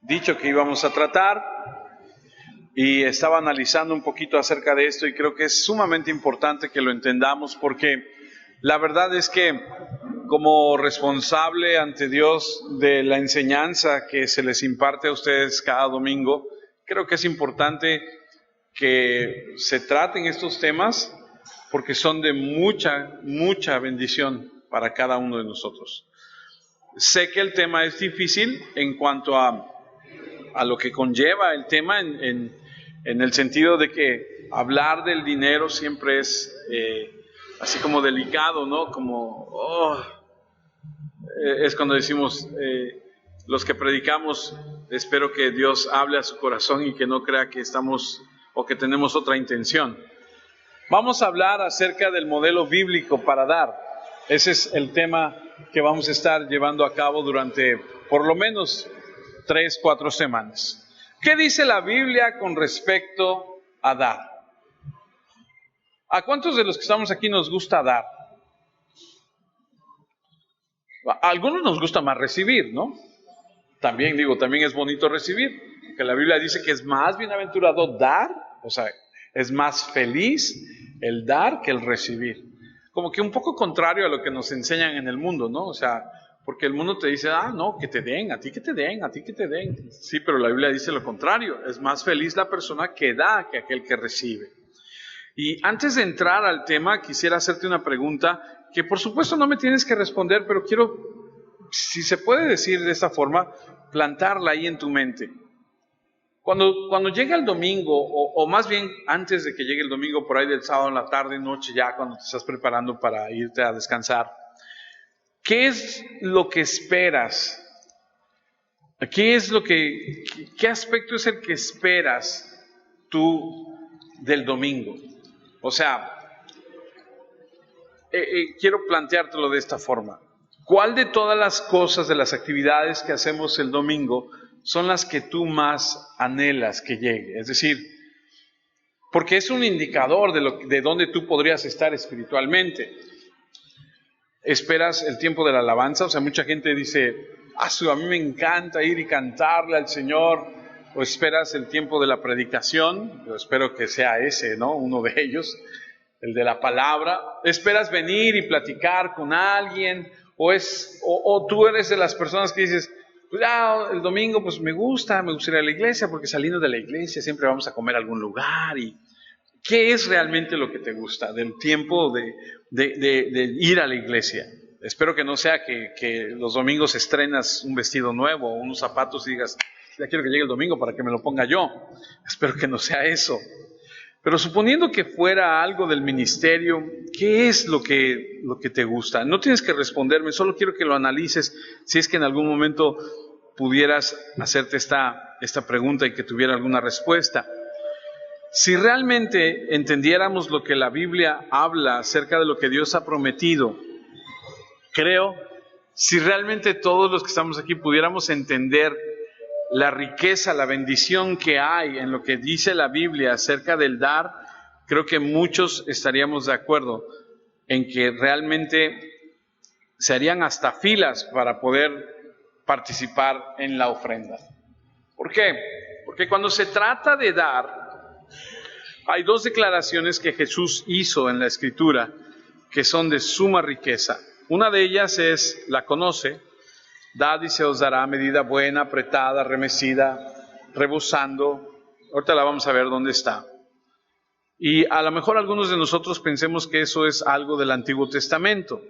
dicho que íbamos a tratar y estaba analizando un poquito acerca de esto y creo que es sumamente importante que lo entendamos porque la verdad es que como responsable ante Dios de la enseñanza que se les imparte a ustedes cada domingo, creo que es importante que se traten estos temas porque son de mucha bendición para cada uno de nosotros. Sé que el tema es difícil en cuanto a lo que conlleva el tema en el sentido de que hablar del dinero siempre es así como delicado, ¿no? Es cuando decimos, los que predicamos, espero que Dios hable a su corazón y que no crea que estamos o que tenemos otra intención. Vamos a hablar acerca del modelo bíblico para dar. Ese es el tema que vamos a estar llevando a cabo durante por lo menos 3-4 semanas. ¿Qué dice la Biblia con respecto a dar? ¿A cuántos de los que estamos aquí nos gusta dar? A algunos nos gusta más recibir, ¿no? También es bonito recibir, porque la Biblia dice que es más bienaventurado dar, o sea, es más feliz el dar que el recibir. Como que un poco contrario a lo que nos enseñan en el mundo, ¿no? O sea, porque el mundo te dice, no, que te den, a ti que te den, a ti que te den. Sí, pero la Biblia dice lo contrario, es más feliz la persona que da que aquel que recibe. Y antes de entrar al tema, quisiera hacerte una pregunta que por supuesto no me tienes que responder, pero quiero, si se puede decir de esta forma, plantarla ahí en tu mente. Cuando llega el domingo, o más bien antes de que llegue el domingo, por ahí del sábado en la tarde, noche, ya cuando te estás preparando para irte a descansar, ¿qué es lo que esperas? ¿Qué aspecto es el que esperas tú del domingo? O sea, quiero planteártelo de esta forma. ¿Cuál de todas las cosas, de las actividades que hacemos el domingo, son las que tú más anhelas que llegue? Es decir, porque es un indicador de dónde tú podrías estar espiritualmente. ¿Esperas el tiempo de la alabanza? O sea, mucha gente dice, a mí me encanta ir y cantarle al Señor. ¿O esperas el tiempo de la predicación? Yo espero que sea ese, ¿no? Uno de ellos, el de la palabra. ¿Esperas venir y platicar con alguien? ¿O tú eres de las personas que dices, pues el domingo pues me gusta ir a la iglesia porque saliendo de la iglesia siempre vamos a comer a algún lugar? ¿Y qué es realmente lo que te gusta del tiempo de ir a la iglesia? Espero que no sea que los domingos estrenas un vestido nuevo o unos zapatos y digas, ya quiero que llegue el domingo para que me lo ponga yo. Espero que no sea eso. Pero suponiendo que fuera algo del ministerio, ¿qué es lo que te gusta? No tienes que responderme, solo quiero que lo analices, si es que en algún momento pudieras hacerte esta pregunta y que tuviera alguna respuesta. Si realmente entendiéramos lo que la Biblia habla acerca de lo que Dios ha prometido, creo, si realmente todos los que estamos aquí pudiéramos entender la riqueza, la bendición que hay en lo que dice la Biblia acerca del dar, creo que muchos estaríamos de acuerdo en que realmente se harían hasta filas para poder participar en la ofrenda. ¿Por qué? Porque cuando se trata de dar, hay dos declaraciones que Jesús hizo en la Escritura que son de suma riqueza. Una de ellas la conoce: dad y se os dará, medida buena, apretada, remecida, rebosando. Ahorita la vamos a ver dónde está. Y a lo mejor algunos de nosotros pensemos que eso es algo del Antiguo Testamento,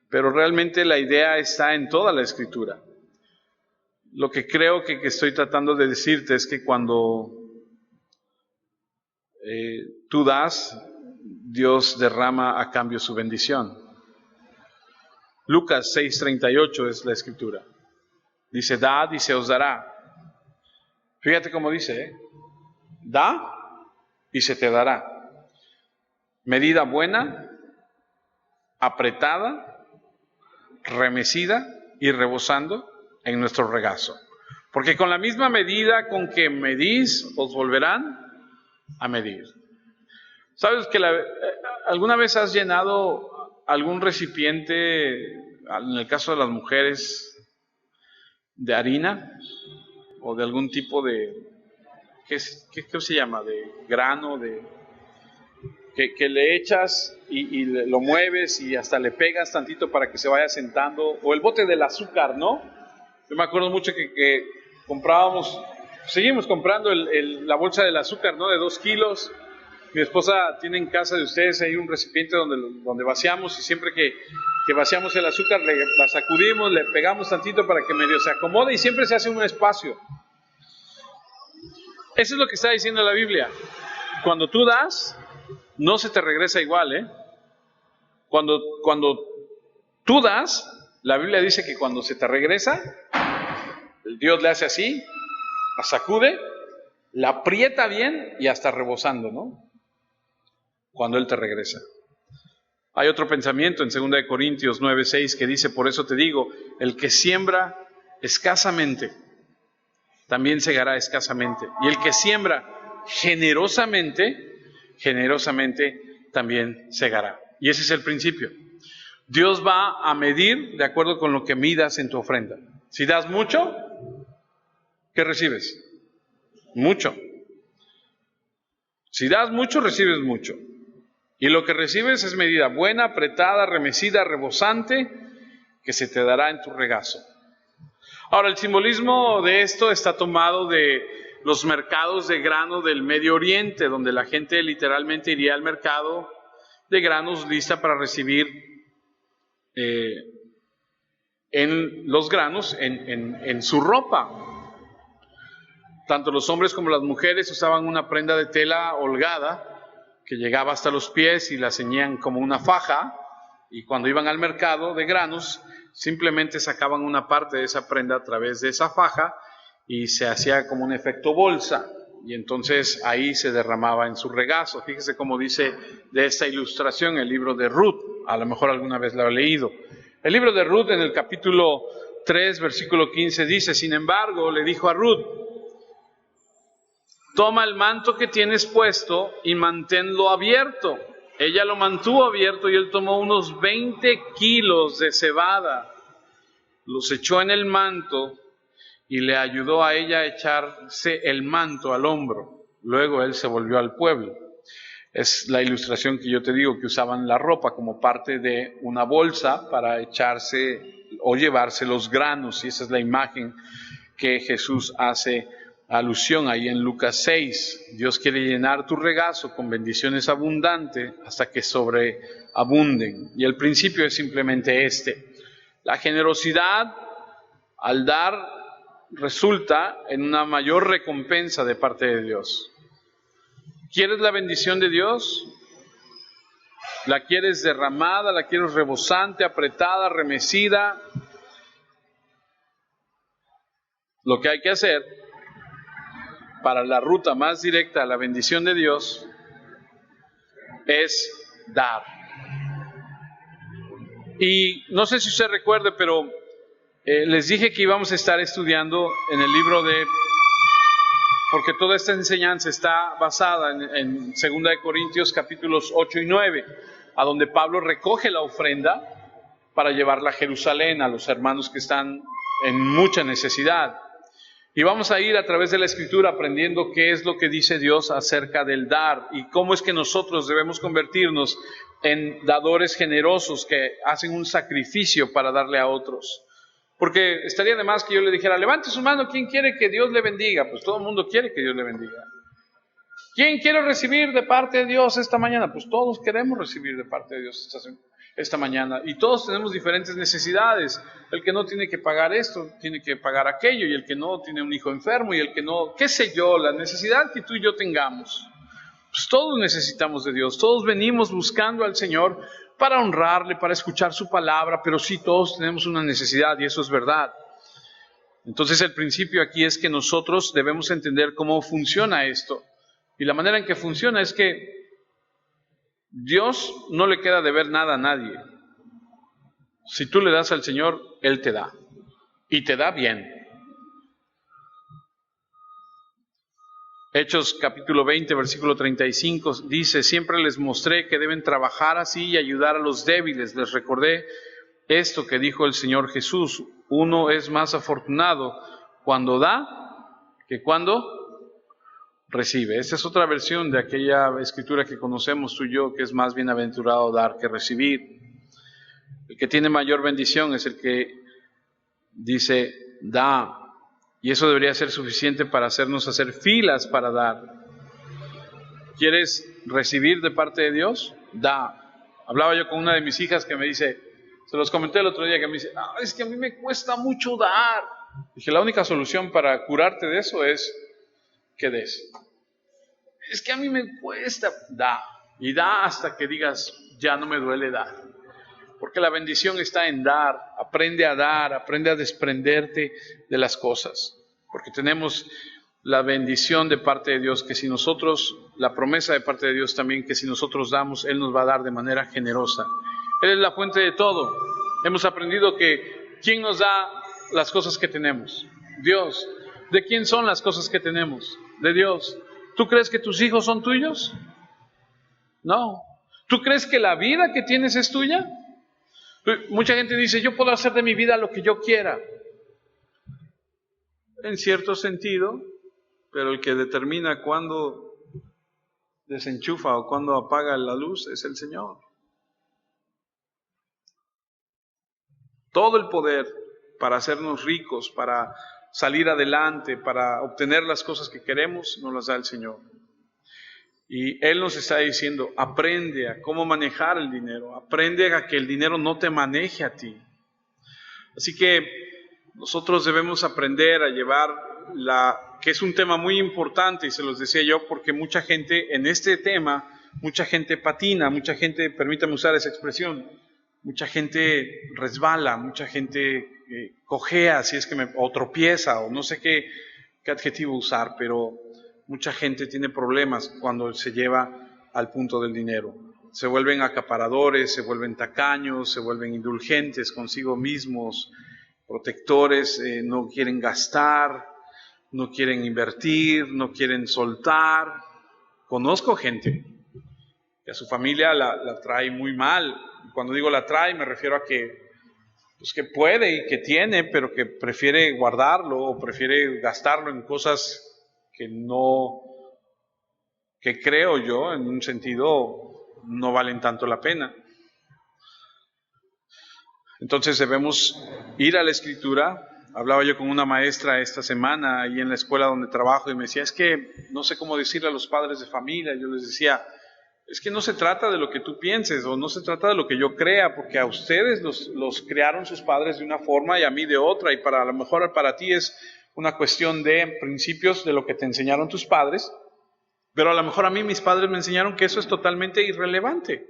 pero realmente la idea está en toda la Escritura. Lo que creo que estoy tratando de decirte es que cuando tú das, Dios derrama a cambio su bendición. Lucas 6:38 es la Escritura. Dice, dad y se os dará. Fíjate cómo dice, da y se te dará. Medida buena, apretada, remecida y rebosando en nuestro regazo. Porque con la misma medida con que medís, os volverán a medir. ¿Sabes que alguna vez has llenado algún recipiente, en el caso de las mujeres, de harina? o de algún tipo de, ¿qué se llama? De grano, que le echas y lo mueves y hasta le pegas tantito para que se vaya sentando, o el bote del azúcar, ¿no? Yo me acuerdo mucho que comprábamos, seguimos comprando la bolsa del azúcar, ¿no? De 2 kilos. Mi esposa tiene en casa de ustedes ahí un recipiente donde vaciamos, y siempre que vaciamos el azúcar la sacudimos, le pegamos tantito para que medio se acomode y siempre se hace un espacio. Eso es lo que está diciendo la Biblia. Cuando tú das, no se te regresa igual, ¿eh? Cuando tú das, la Biblia dice que cuando se te regresa, Dios le hace así, la sacude, la aprieta bien y hasta rebosando, ¿no? Cuando Él te regresa. Hay otro pensamiento en 2 Corintios 9:6 que dice: por eso te digo, el que siembra escasamente, también segará escasamente. Y el que siembra generosamente, también segará. Y ese es el principio. Dios va a medir de acuerdo con lo que midas en tu ofrenda. Si das mucho, ¿qué recibes? Mucho. Si das mucho, recibes mucho. Y lo que recibes es medida buena, apretada, remecida, rebosante, que se te dará en tu regazo. Ahora, el simbolismo de esto está tomado de los mercados de grano del Medio Oriente, donde la gente literalmente iría al mercado de granos lista para recibir en los granos en su ropa. Tanto los hombres como las mujeres usaban una prenda de tela holgada que llegaba hasta los pies y la ceñían como una faja, y cuando iban al mercado de granos simplemente sacaban una parte de esa prenda a través de esa faja y se hacía como un efecto bolsa, y entonces ahí se derramaba en su regazo. Fíjese cómo dice de esta ilustración el libro de Ruth, a lo mejor alguna vez lo ha leído. El libro de Ruth, en el capítulo 3, versículo 15, dice: sin embargo, le dijo a Ruth: toma el manto que tienes puesto y manténlo abierto. Ella lo mantuvo abierto y él tomó unos 20 kilos de cebada, los echó en el manto y le ayudó a ella a echarse el manto al hombro. Luego él se volvió al pueblo. Es la ilustración que yo te digo, que usaban la ropa como parte de una bolsa para echarse o llevarse los granos, y esa es la imagen que Jesús hace alusión ahí en Lucas 6. Dios quiere llenar tu regazo con bendiciones abundantes hasta que sobreabunden. Y el principio es simplemente este: la generosidad al dar resulta en una mayor recompensa de parte de Dios. ¿Quieres la bendición de Dios? ¿La quieres derramada? ¿La quieres rebosante, apretada, remecida? Lo que hay que hacer para la ruta más directa a la bendición de Dios es dar. Y no sé si usted recuerde, pero les dije que íbamos a estar estudiando en el libro porque toda esta enseñanza está basada en 2 Corintios capítulos 8 y 9, a donde Pablo recoge la ofrenda para llevarla a Jerusalén a los hermanos que están en mucha necesidad. Y vamos a ir a través de la Escritura aprendiendo qué es lo que dice Dios acerca del dar y cómo es que nosotros debemos convertirnos en dadores generosos que hacen un sacrificio para darle a otros. Porque estaría de más que yo le dijera: levante su mano, ¿quién quiere que Dios le bendiga? Pues todo el mundo quiere que Dios le bendiga. ¿Quién quiere recibir de parte de Dios esta mañana? Pues todos queremos recibir de parte de Dios esta mañana, y todos tenemos diferentes necesidades. El que no tiene que pagar esto, tiene que pagar aquello, y el que no tiene un hijo enfermo, y el que no, qué sé yo, la necesidad que tú y yo tengamos. Pues todos necesitamos de Dios, todos venimos buscando al Señor para honrarle, para escuchar su palabra, pero sí, todos tenemos una necesidad, y eso es verdad. Entonces el principio aquí es que nosotros debemos entender cómo funciona esto, y la manera en que funciona es que Dios no le queda de ver nada a nadie. Si tú le das al Señor, Él te da, y te da bien. Hechos capítulo 20, versículo 35 dice: siempre les mostré que deben trabajar así y ayudar a los débiles. Les recordé esto que dijo el Señor Jesús: uno es más afortunado cuando da que cuando recibe. Esta es otra versión de aquella escritura que conocemos tú y yo, que es más bienaventurado dar que recibir. El que tiene mayor bendición es el que dice, da. Y eso debería ser suficiente para hacernos hacer filas para dar. ¿Quieres recibir de parte de Dios? Da. Hablaba yo con una de mis hijas que me dice, se los comenté el otro día, que me dice, es que a mí me cuesta mucho dar. Dije, la única solución para curarte de eso es que des. Es que a mí me cuesta, da. Y da hasta que digas, ya no me duele dar. Porque la bendición está en dar. Aprende a desprenderte de las cosas. Porque tenemos la bendición de parte de Dios, que si nosotros, la promesa de parte de Dios también, que si nosotros damos, Él nos va a dar de manera generosa. Él es la fuente de todo. Hemos aprendido que ¿quién nos da las cosas que tenemos? Dios. ¿De quién son las cosas que tenemos? De Dios. ¿Tú crees que tus hijos son tuyos? No. ¿Tú crees que la vida que tienes es tuya? Mucha gente dice, yo puedo hacer de mi vida lo que yo quiera. En cierto sentido, pero el que determina cuándo desenchufa o cuándo apaga la luz es el Señor. Todo el poder para hacernos ricos, para salir adelante, para obtener las cosas que queremos, nos las da el Señor. Y Él nos está diciendo, aprende a cómo manejar el dinero, aprende a que el dinero no te maneje a ti. Así que nosotros debemos aprender a llevar que es un tema muy importante, y se los decía yo, porque mucha gente en este tema, mucha gente patina, mucha gente, permítame usar esa expresión, mucha gente resbala, mucha gente cojea, si es que o tropieza, o no sé qué adjetivo usar, pero mucha gente tiene problemas cuando se lleva al punto del dinero. Se vuelven acaparadores, se vuelven tacaños, se vuelven indulgentes consigo mismos, protectores, no quieren gastar, no quieren invertir, no quieren soltar. Conozco gente que a su familia la trae muy mal. Cuando digo la trae, me refiero a que puede y que tiene, pero que prefiere guardarlo o prefiere gastarlo en cosas que creo yo, en un sentido, no valen tanto la pena. Entonces debemos ir a la Escritura. Hablaba yo con una maestra esta semana ahí en la escuela donde trabajo y me decía, es que no sé cómo decirle a los padres de familia. Yo les decía, es que no se trata de lo que tú pienses o no se trata de lo que yo crea, porque a ustedes los crearon sus padres de una forma y a mí de otra, y a lo mejor para ti es una cuestión de principios de lo que te enseñaron tus padres, pero a lo mejor a mí mis padres me enseñaron que eso es totalmente irrelevante.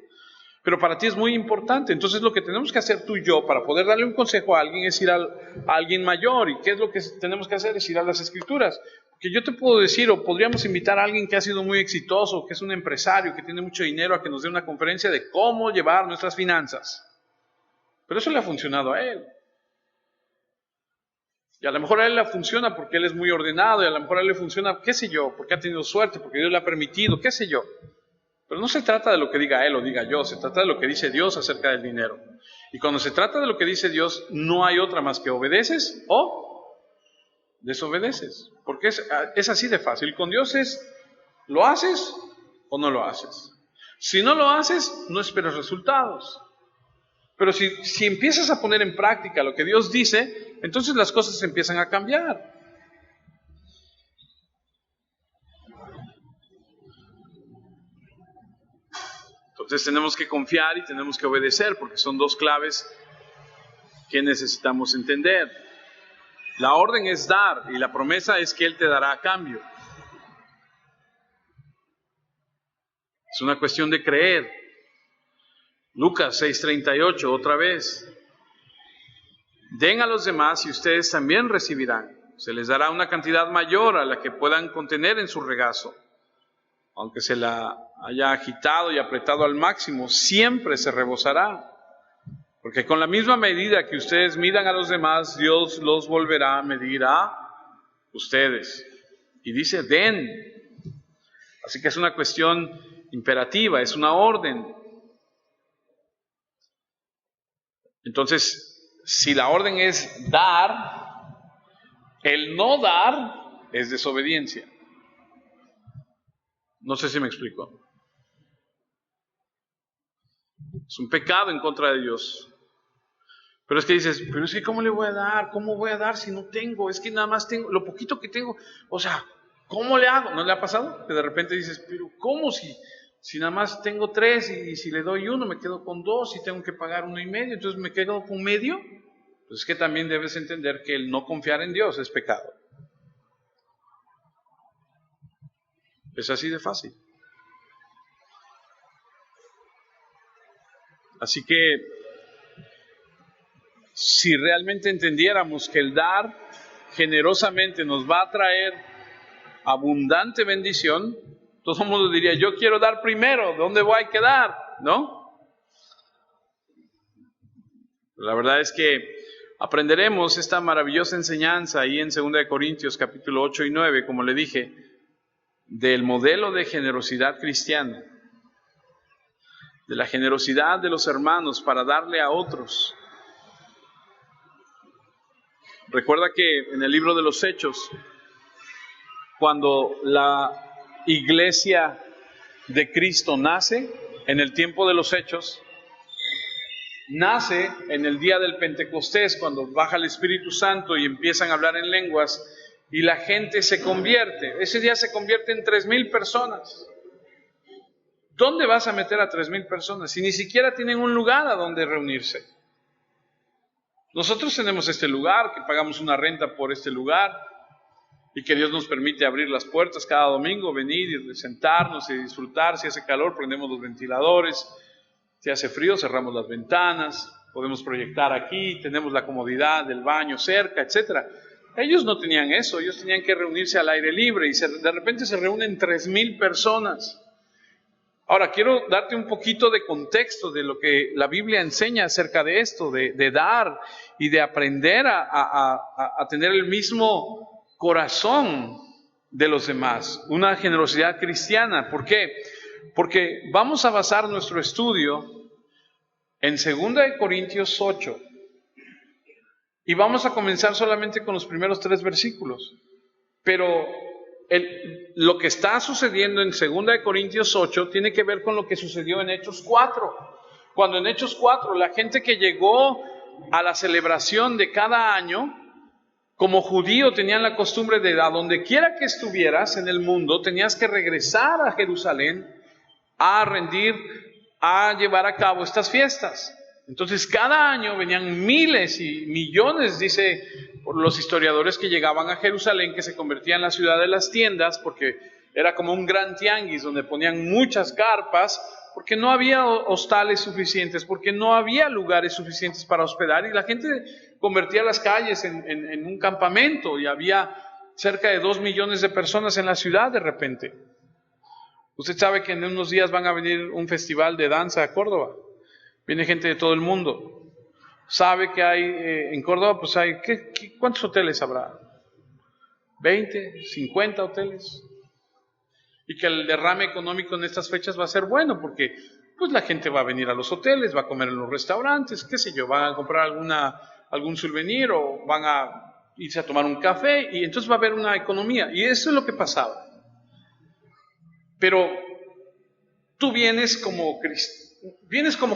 Pero para ti es muy importante. Entonces lo que tenemos que hacer tú y yo para poder darle un consejo a alguien es ir a alguien mayor. ¿Y qué es lo que tenemos que hacer? Es ir a las Escrituras. Porque yo te puedo decir, o podríamos invitar a alguien que ha sido muy exitoso, que es un empresario, que tiene mucho dinero, a que nos dé una conferencia de cómo llevar nuestras finanzas. Pero eso le ha funcionado a él. Y a lo mejor a él le funciona porque él es muy ordenado, y a lo mejor a él le funciona, qué sé yo, porque ha tenido suerte, porque Dios le ha permitido, qué sé yo. Pero no se trata de lo que diga él o diga yo, se trata de lo que dice Dios acerca del dinero. Y cuando se trata de lo que dice Dios, no hay otra más que obedeces o desobedeces. Porque es así de fácil. Con Dios es, ¿lo haces o no lo haces? Si no lo haces, no esperes resultados. Pero si empiezas a poner en práctica lo que Dios dice, entonces las cosas empiezan a cambiar. Entonces tenemos que confiar y tenemos que obedecer, porque son dos claves que necesitamos entender. La orden es dar y la promesa es que Él te dará a cambio. Es una cuestión de creer. Lucas 6:38, otra vez. Den a los demás y ustedes también recibirán. Se les dará una cantidad mayor a la que puedan contener en su regazo. Aunque se la haya agitado y apretado al máximo, siempre se rebosará. Porque con la misma medida que ustedes midan a los demás, Dios los volverá a medir a ustedes. Y dice, den. Así que es una cuestión imperativa, es una orden. Entonces, si la orden es dar, el no dar es desobediencia. No sé si me explico. Es un pecado en contra de Dios. Pero es que dices, pero es que ¿cómo le voy a dar? ¿Cómo voy a dar si no tengo? Es que nada más tengo, lo poquito que tengo, o sea, ¿cómo le hago? ¿No le ha pasado? Que de repente dices, pero ¿cómo si nada más tengo 3 y si le doy 1 me quedo con 2 y tengo que pagar 1,5, entonces me quedo con medio? Pues es que también debes entender que el no confiar en Dios es pecado. Es así de fácil. Así que si realmente entendiéramos que el dar generosamente nos va a traer abundante bendición, todo el mundo diría, yo quiero dar primero, ¿dónde voy a quedar? ¿No? La verdad es que aprenderemos esta maravillosa enseñanza ahí en 2 Corintios capítulo 8 y 9, como le dije, del modelo de generosidad cristiana, de la generosidad de los hermanos para darle a otros. Recuerda que en el libro de los Hechos, cuando la iglesia de Cristo nace, en el tiempo de los Hechos, nace en el día del Pentecostés, cuando baja el Espíritu Santo y empiezan a hablar en lenguas, y la gente se convierte. Ese día se convierte en 3,000 personas. ¿Dónde vas a meter a 3,000 personas si ni siquiera tienen un lugar a donde reunirse? Nosotros tenemos este lugar, que pagamos una renta por este lugar, y que Dios nos permite abrir las puertas cada domingo, venir y sentarnos y disfrutar. Si hace calor, prendemos los ventiladores. Si hace frío, cerramos las ventanas. Podemos proyectar aquí, tenemos la comodidad del baño cerca, etc. Ellos no tenían eso, ellos tenían que reunirse al aire libre y de repente se reúnen 3,000 personas. Ahora, quiero darte un poquito de contexto de lo que la Biblia enseña acerca de esto, de dar y de aprender a tener el mismo corazón de los demás, una generosidad cristiana. ¿Por qué? Porque vamos a basar nuestro estudio en 2 Corintios 8 y vamos a comenzar solamente con los primeros 3 versículos, pero lo que está sucediendo en 2 Corintios 8 tiene que ver con lo que sucedió en Hechos 4. Cuando en Hechos 4 la gente que llegó a la celebración de cada año, como judío tenían la costumbre de a donde quiera que estuvieras en el mundo, tenías que regresar a Jerusalén a rendir, a llevar a cabo estas fiestas. Entonces cada año venían miles y millones, dice por los historiadores, que llegaban a Jerusalén, que se convertía en la ciudad de las tiendas, porque era como un gran tianguis donde ponían muchas carpas, porque no había hostales suficientes, porque no había lugares suficientes para hospedar, y la gente convertía las calles en un campamento, y había cerca de 2 millones de personas en la ciudad de repente. Usted sabe que en unos días van a venir un festival de danza a Córdoba. Viene gente de todo el mundo. Sabe que hay, en Córdoba, pues hay, ¿cuántos hoteles habrá? ¿20, 50 hoteles? Y que el derrame económico en estas fechas va a ser bueno, porque pues la gente va a venir a los hoteles, va a comer en los restaurantes, qué sé yo, van a comprar algún souvenir o van a irse a tomar un café, y entonces va a haber una economía. Y eso es lo que pasaba. Pero tú vienes como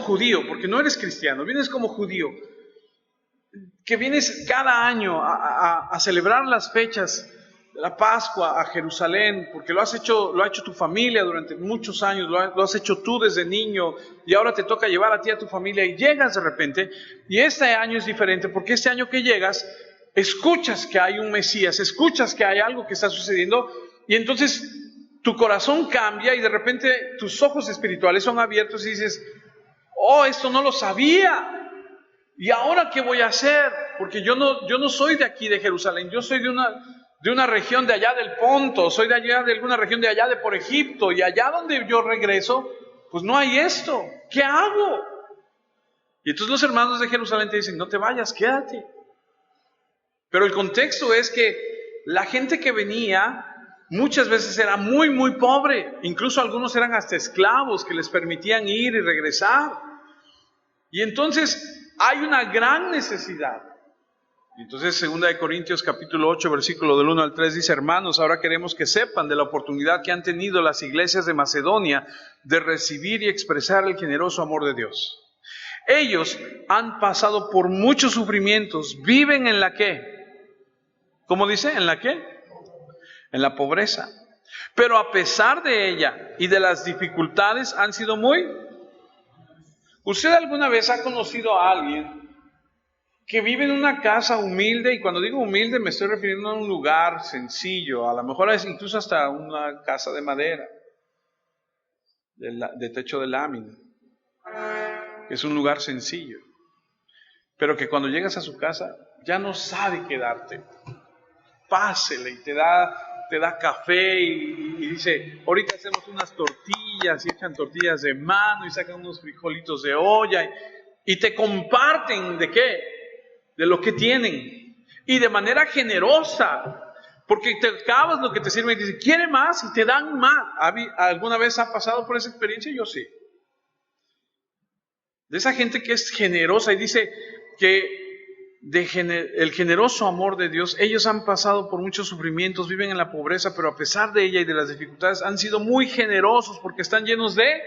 judío, porque no eres cristiano, vienes como judío, que vienes cada año a celebrar las fechas de la Pascua a Jerusalén, porque lo ha hecho tu familia durante muchos años, lo has hecho tú desde niño, y ahora te toca llevar a ti a tu familia, y llegas de repente, y este año es diferente, porque este año que llegas, escuchas que hay un Mesías, escuchas que hay algo que está sucediendo, y entonces tu corazón cambia y de repente tus ojos espirituales son abiertos y dices, oh, esto no lo sabía. ¿Y ahora qué voy a hacer? Porque yo no soy de aquí de Jerusalén, yo soy de una región de allá del Ponto, soy de alguna región de allá de por Egipto, y allá donde yo regreso, pues no hay esto. ¿Qué hago? Y entonces los hermanos de Jerusalén te dicen, no te vayas, quédate. Pero el contexto es que la gente que venía muchas veces era muy, muy pobre. Incluso algunos eran hasta esclavos que les permitían ir y regresar. Y entonces hay una gran necesidad. Entonces, 2 Corintios capítulo 8, versículo del 1 al 3 dice: hermanos, ahora queremos que sepan de la oportunidad que han tenido las iglesias de Macedonia de recibir y expresar el generoso amor de Dios. Ellos han pasado por muchos sufrimientos, viven en la ¿qué? ¿Cómo dice? ¿En la qué? En la pobreza. Pero a pesar de ella y de las dificultades han sido muy... ¿Usted alguna vez ha conocido a alguien que vive en una casa humilde? Y cuando digo humilde me estoy refiriendo a un lugar sencillo, a lo mejor es incluso hasta una casa de madera, de techo de lámina. Es un lugar sencillo, pero que cuando llegas a su casa ya no sabe qué darte. Pásele y te da café y dice: ahorita hacemos unas tortillas, y echan tortillas de mano y sacan unos frijolitos de olla y te comparten ¿de qué? De lo que tienen, y de manera generosa, porque te acabas lo que te sirven y dice: ¿quiere más? Y te dan más. ¿Alguna vez ha pasado por esa experiencia? Yo sí. De esa gente que es generosa, y dice que el generoso amor de Dios, ellos han pasado por muchos sufrimientos, viven en la pobreza, pero a pesar de ella y de las dificultades han sido muy generosos porque están llenos de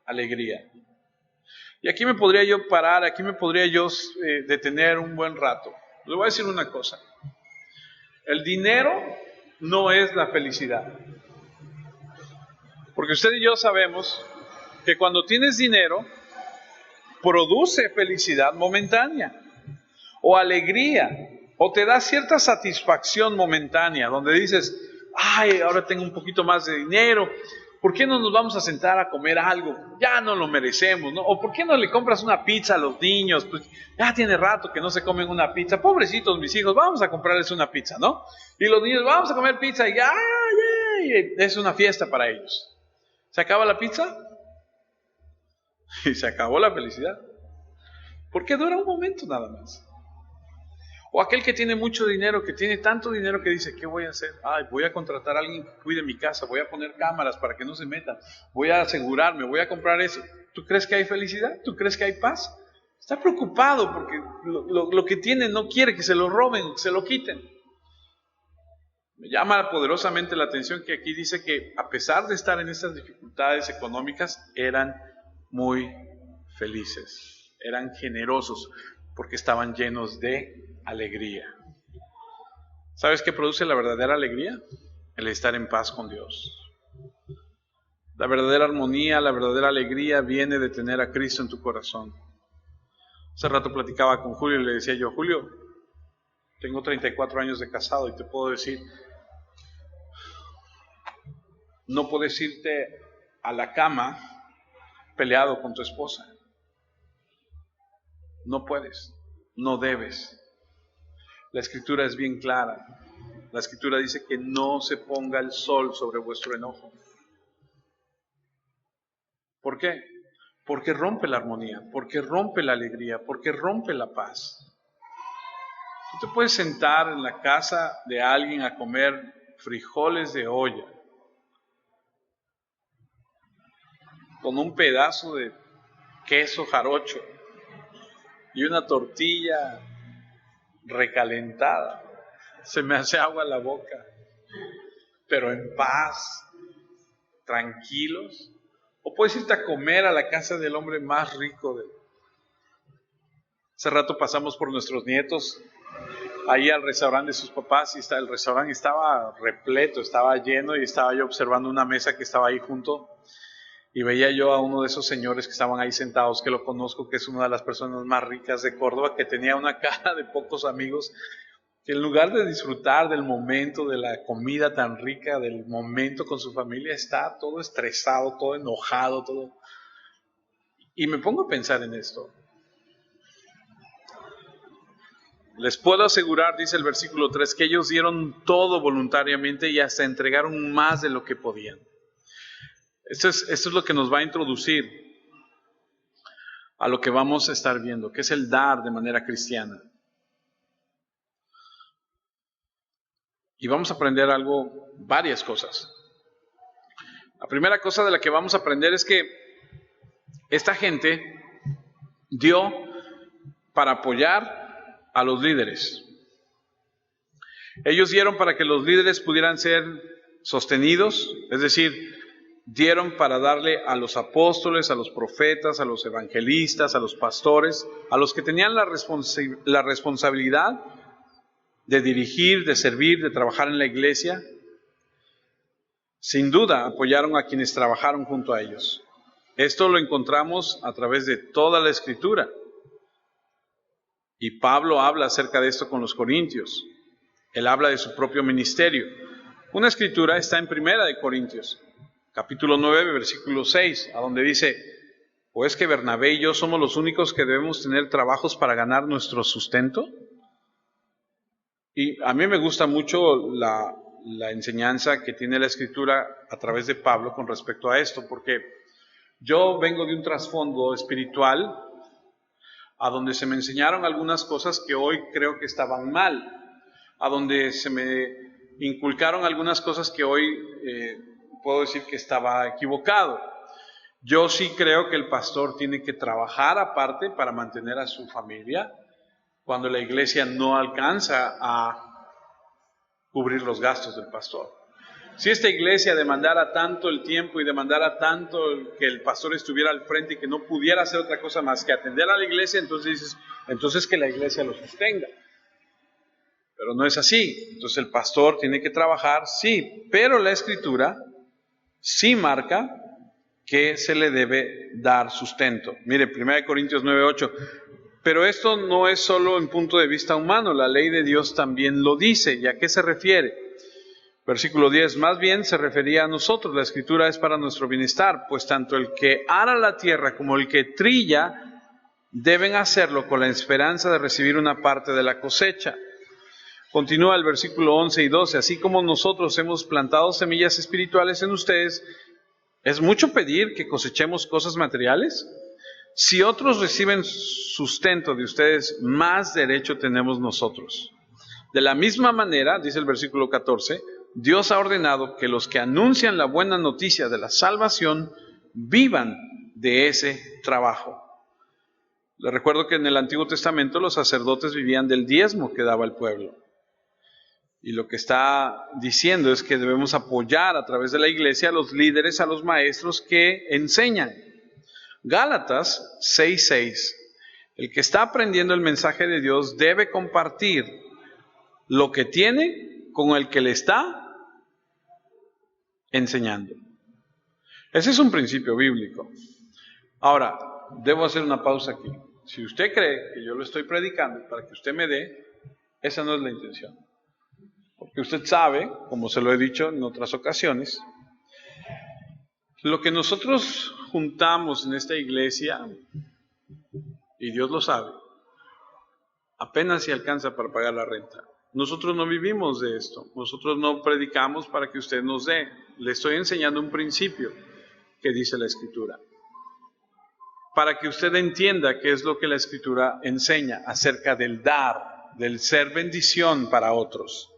alegría. Y aquí me podría yo parar, aquí me podría yo detener un buen rato. Le voy a decir una cosa: el dinero no es la felicidad. Porque usted y yo sabemos que cuando tienes dinero, produce felicidad momentánea, o alegría, o te da cierta satisfacción momentánea, donde dices: ay, ahora tengo un poquito más de dinero, ¿por qué no nos vamos a sentar a comer algo? Ya no lo merecemos, ¿no? O ¿por qué no le compras una pizza a los niños? Pues ya tiene rato que no se comen una pizza. Pobrecitos mis hijos, vamos a comprarles una pizza, ¿no? Y los niños: vamos a comer pizza, y ya, es una fiesta para ellos. ¿Se acaba la pizza? Y se acabó la felicidad. Porque dura un momento nada más. O aquel que tiene mucho dinero, que tiene tanto dinero que dice: ¿qué voy a hacer? Ay, voy a contratar a alguien que cuide mi casa, voy a poner cámaras para que no se metan, voy a asegurarme, voy a comprar eso. ¿Tú crees que hay felicidad? ¿Tú crees que hay paz? Está preocupado porque lo que tiene no quiere que se lo roben, que se lo quiten. Me llama poderosamente la atención que aquí dice que a pesar de estar en estas dificultades económicas, eran muy felices, eran generosos, porque estaban llenos de alegría. ¿Sabes qué produce la verdadera alegría? El estar en paz con Dios. La verdadera armonía, la verdadera alegría viene de tener a Cristo en tu corazón. Hace rato platicaba con Julio y le decía yo: Julio, tengo 34 años de casado y te puedo decir, no puedes irte a la cama peleado con tu esposa. No puedes, no debes. La Escritura es bien clara. La Escritura dice que no se ponga el sol sobre vuestro enojo. ¿Por qué? Porque rompe la armonía, porque rompe la alegría, porque rompe la paz. Tú te puedes sentar en la casa de alguien a comer frijoles de olla con un pedazo de queso jarocho y una tortilla recalentada. Se me hace agua la boca, pero en paz, tranquilos. O puedes irte a comer a la casa del hombre más rico. Hace rato pasamos por nuestros nietos ahí al restaurante de sus papás, y el restaurante estaba repleto, estaba lleno, y estaba yo observando una mesa que estaba ahí junto, y veía yo a uno de esos señores que estaban ahí sentados, que lo conozco, que es una de las personas más ricas de Córdoba, que tenía una cara de pocos amigos, que en lugar de disfrutar del momento, de la comida tan rica, del momento con su familia, está todo estresado, todo enojado, todo. Y me pongo a pensar en esto. Les puedo asegurar, dice el versículo 3, que ellos dieron todo voluntariamente y hasta entregaron más de lo que podían. Esto es lo que nos va a introducir a lo que vamos a estar viendo, que es el dar de manera cristiana. Y vamos a aprender varias cosas. La primera cosa de la que vamos a aprender es que esta gente dio para apoyar a los líderes. Ellos dieron para que los líderes pudieran ser sostenidos, es decir, dieron para darle a los apóstoles, a los profetas, a los evangelistas, a los pastores, a los que tenían la responsabilidad de dirigir, de servir, de trabajar en la iglesia. Sin duda apoyaron a quienes trabajaron junto a ellos. Esto lo encontramos a través de toda la Escritura. Y Pablo habla acerca de esto con los corintios. Él habla de su propio ministerio. Una escritura está en 1 Corintios, capítulo 9, versículo 6, a donde dice: ¿o es que Bernabé y yo somos los únicos que debemos tener trabajos para ganar nuestro sustento? Y a mí me gusta mucho la enseñanza que tiene la escritura a través de Pablo con respecto a esto, porque yo vengo de un trasfondo espiritual a donde se me enseñaron algunas cosas que hoy creo que estaban mal, a donde se me inculcaron algunas cosas que hoy puedo decir que estaba equivocado. Yo sí creo que el pastor tiene que trabajar aparte para mantener a su familia cuando la iglesia no alcanza a cubrir los gastos del pastor. Si esta iglesia demandara tanto el tiempo y demandara tanto que el pastor estuviera al frente y que no pudiera hacer otra cosa más que atender a la iglesia, entonces que la iglesia lo sostenga. Pero no es así. Entonces el pastor tiene que trabajar, sí, pero la escritura sí marca que se le debe dar sustento. Mire, 1 Corintios 9:8. Pero esto no es solo en punto de vista humano, la ley de Dios también lo dice. ¿Y a qué se refiere? Versículo 10, más bien se refería a nosotros, la escritura es para nuestro bienestar, pues tanto el que ara la tierra como el que trilla deben hacerlo con la esperanza de recibir una parte de la cosecha. Continúa el versículo 11 y 12, así como nosotros hemos plantado semillas espirituales en ustedes, ¿es mucho pedir que cosechemos cosas materiales? Si otros reciben sustento de ustedes, más derecho tenemos nosotros. De la misma manera, dice el versículo 14, Dios ha ordenado que los que anuncian la buena noticia de la salvación vivan de ese trabajo. Les recuerdo que en el Antiguo Testamento los sacerdotes vivían del diezmo que daba el pueblo. Y lo que está diciendo es que debemos apoyar a través de la iglesia a los líderes, a los maestros que enseñan. Gálatas 6:6. El que está aprendiendo el mensaje de Dios debe compartir lo que tiene con el que le está enseñando. Ese es un principio bíblico. Ahora, debo hacer una pausa aquí. Si usted cree que yo lo estoy predicando para que usted me dé, esa no es la intención. Porque usted sabe, como se lo he dicho en otras ocasiones, lo que nosotros juntamos en esta iglesia, y Dios lo sabe, apenas si alcanza para pagar la renta. Nosotros no vivimos de esto, nosotros no predicamos para que usted nos dé. Le estoy enseñando un principio que dice la Escritura, para que usted entienda qué es lo que la Escritura enseña acerca del dar, del ser bendición para otros.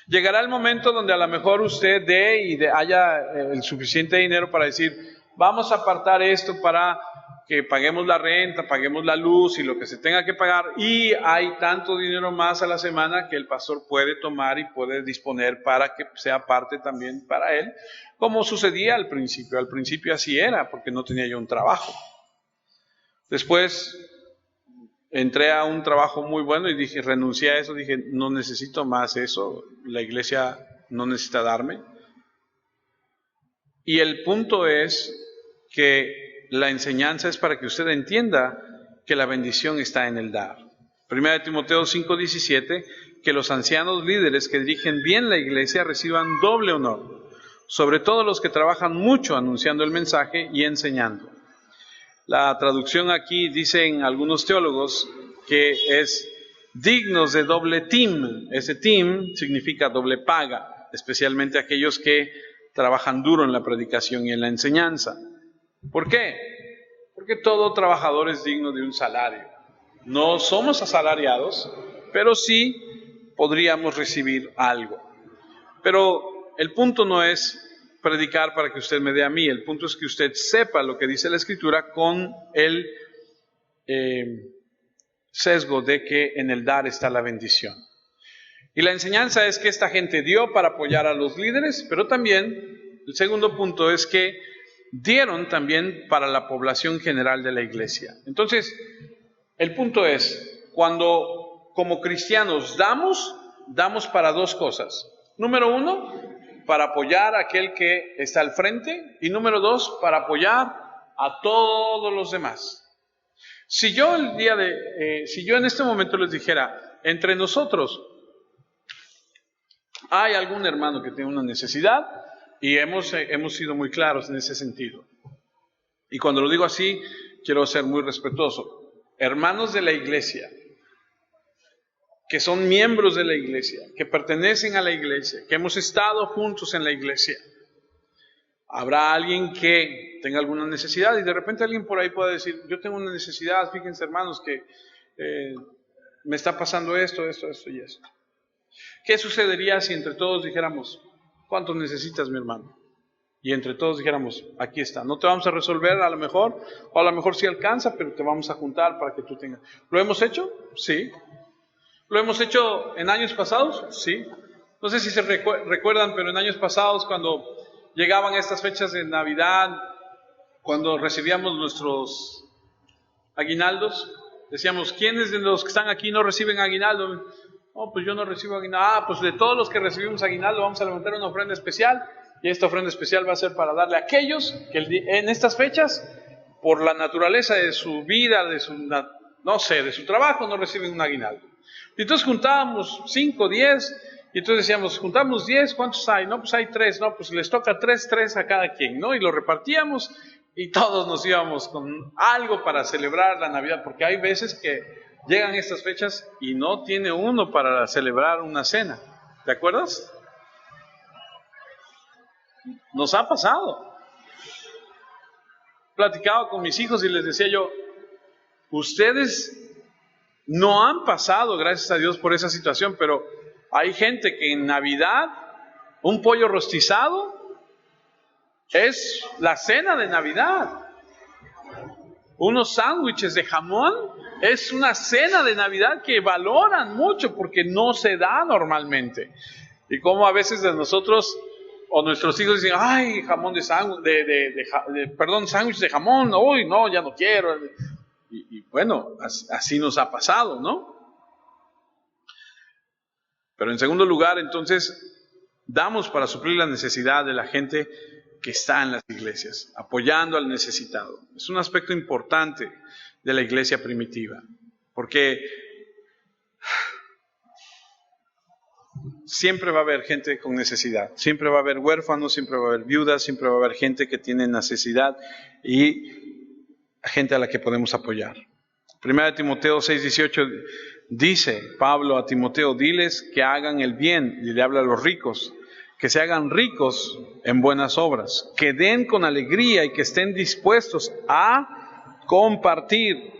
Llegará el momento donde a lo mejor usted dé y haya el suficiente dinero para decir, vamos a apartar esto para que paguemos la renta, paguemos la luz y lo que se tenga que pagar, y hay tanto dinero más a la semana que el pastor puede tomar y puede disponer para que sea parte también para él, como sucedía al principio. Al principio así era, porque no tenía yo un trabajo. Después entré a un trabajo muy bueno y dije, renuncié a eso, dije, no necesito más eso, la iglesia no necesita darme. Y el punto es que la enseñanza es para que usted entienda que la bendición está en el dar. 1 Timoteo 5:17, que los ancianos líderes que dirigen bien la iglesia reciban doble honor, sobre todo los que trabajan mucho anunciando el mensaje y enseñando. La traducción aquí dicen algunos teólogos que es dignos de doble tim. Ese tim significa doble paga, especialmente aquellos que trabajan duro en la predicación y en la enseñanza. ¿Por qué? Porque todo trabajador es digno de un salario. No somos asalariados, pero sí podríamos recibir algo. Pero el punto no es predicar para que usted me dé a mí, el punto es que usted sepa lo que dice la Escritura con sesgo de que en el dar está la bendición. Y la enseñanza es que esta gente dio para apoyar a los líderes, pero también el segundo punto es que dieron también para la población general de la iglesia. Entonces, el punto es, cuando como cristianos damos para dos cosas. Número uno, para apoyar a aquel que está al frente, y número dos, para apoyar a todos los demás. Si yo en este momento les dijera, entre nosotros hay algún hermano que tiene una necesidad, y hemos sido muy claros en ese sentido. Y cuando lo digo así, quiero ser muy respetuoso. Hermanos de la iglesia, que son miembros de la iglesia, que pertenecen a la iglesia, que hemos estado juntos en la iglesia. Habrá alguien que tenga alguna necesidad y de repente alguien por ahí pueda decir, yo tengo una necesidad, fíjense hermanos que me está pasando esto y esto. ¿Qué sucedería si entre todos dijéramos, ¿cuánto necesitas, mi hermano? Y entre todos dijéramos, aquí está, no te vamos a resolver a lo mejor, o a lo mejor sí alcanza, pero te vamos a juntar para que tú tengas. ¿Lo hemos hecho? Sí. ¿Lo hemos hecho en años pasados? Sí. No sé si se recuerdan, pero en años pasados cuando llegaban estas fechas de Navidad, cuando recibíamos nuestros aguinaldos, decíamos, ¿quiénes de los que están aquí no reciben aguinaldo? Oh, pues yo no recibo aguinaldo. Pues de todos los que recibimos aguinaldo vamos a levantar una ofrenda especial, y esta ofrenda especial va a ser para darle a aquellos que en estas fechas, por la naturaleza de su vida, de su trabajo, no reciben un aguinaldo. Y entonces juntábamos 5, 10, y entonces decíamos, juntamos 10, ¿cuántos hay? No, pues hay 3, no, pues les toca 3 a cada quien, ¿no? Y lo repartíamos y todos nos íbamos con algo para celebrar la Navidad, porque hay veces que llegan estas fechas y no tiene uno para celebrar una cena. ¿Te acuerdas? Nos ha pasado. Platicaba con mis hijos y les decía yo, ustedes no han pasado, gracias a Dios, por esa situación, pero hay gente que en Navidad, un pollo rostizado es la cena de Navidad. Unos sándwiches de jamón es una cena de Navidad que valoran mucho porque no se da normalmente. Y como a veces de nosotros o nuestros hijos dicen, ay, jamón de sándwich de jamón, uy, no, ya no quiero. Y bueno, así nos ha pasado, ¿no? Pero en segundo lugar, entonces, damos para suplir la necesidad de la gente que está en las iglesias, apoyando al necesitado. Es un aspecto importante de la iglesia primitiva, porque siempre va a haber gente con necesidad, siempre va a haber huérfanos, siempre va a haber viudas, siempre va a haber gente que tiene necesidad y gente a la que podemos apoyar. 1 Timoteo 6:18 dice Pablo a Timoteo, diles que hagan el bien, y le habla a los ricos, que se hagan ricos en buenas obras, que den con alegría y que estén dispuestos a compartir.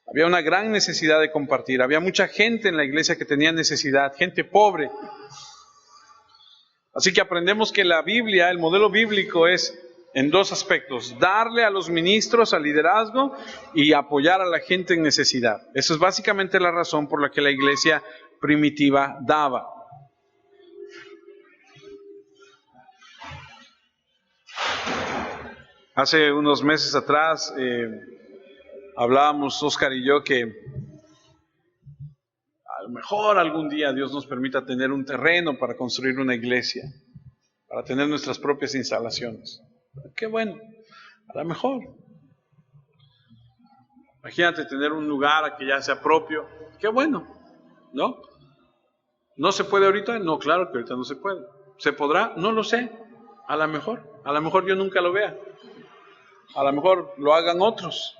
Había una gran necesidad de compartir, había mucha gente en la iglesia que tenía necesidad, gente pobre. Así que aprendemos que la Biblia, el modelo bíblico es en dos aspectos, darle a los ministros, al liderazgo y apoyar a la gente en necesidad. Esa es básicamente la razón por la que la iglesia primitiva daba. Hace unos meses atrás hablábamos Oscar y yo que a lo mejor algún día Dios nos permita tener un terreno para construir una iglesia, para tener nuestras propias instalaciones. Qué bueno, a lo mejor. Imagínate tener un lugar que ya sea propio. Qué bueno, ¿no? ¿No se puede ahorita? No, claro que ahorita no se puede. ¿Se podrá? No lo sé. A lo mejor yo nunca lo vea. A lo mejor lo hagan otros.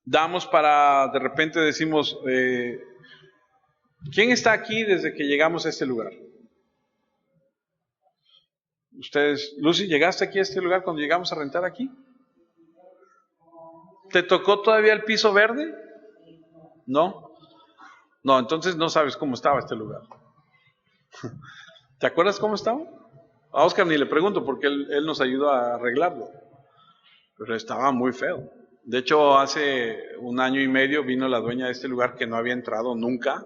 Damos para, de repente decimos, ¿quién está aquí desde que llegamos a este lugar? Ustedes, Lucy, ¿llegaste aquí a este lugar cuando llegamos a rentar aquí? ¿Te tocó todavía el piso verde? ¿No? No, entonces no sabes cómo estaba este lugar. ¿Te acuerdas cómo estaba? A Oscar ni le pregunto porque él nos ayudó a arreglarlo. pero estaba muy feo. De hecho, hace 1 año y medio vino la dueña de este lugar que no había entrado nunca,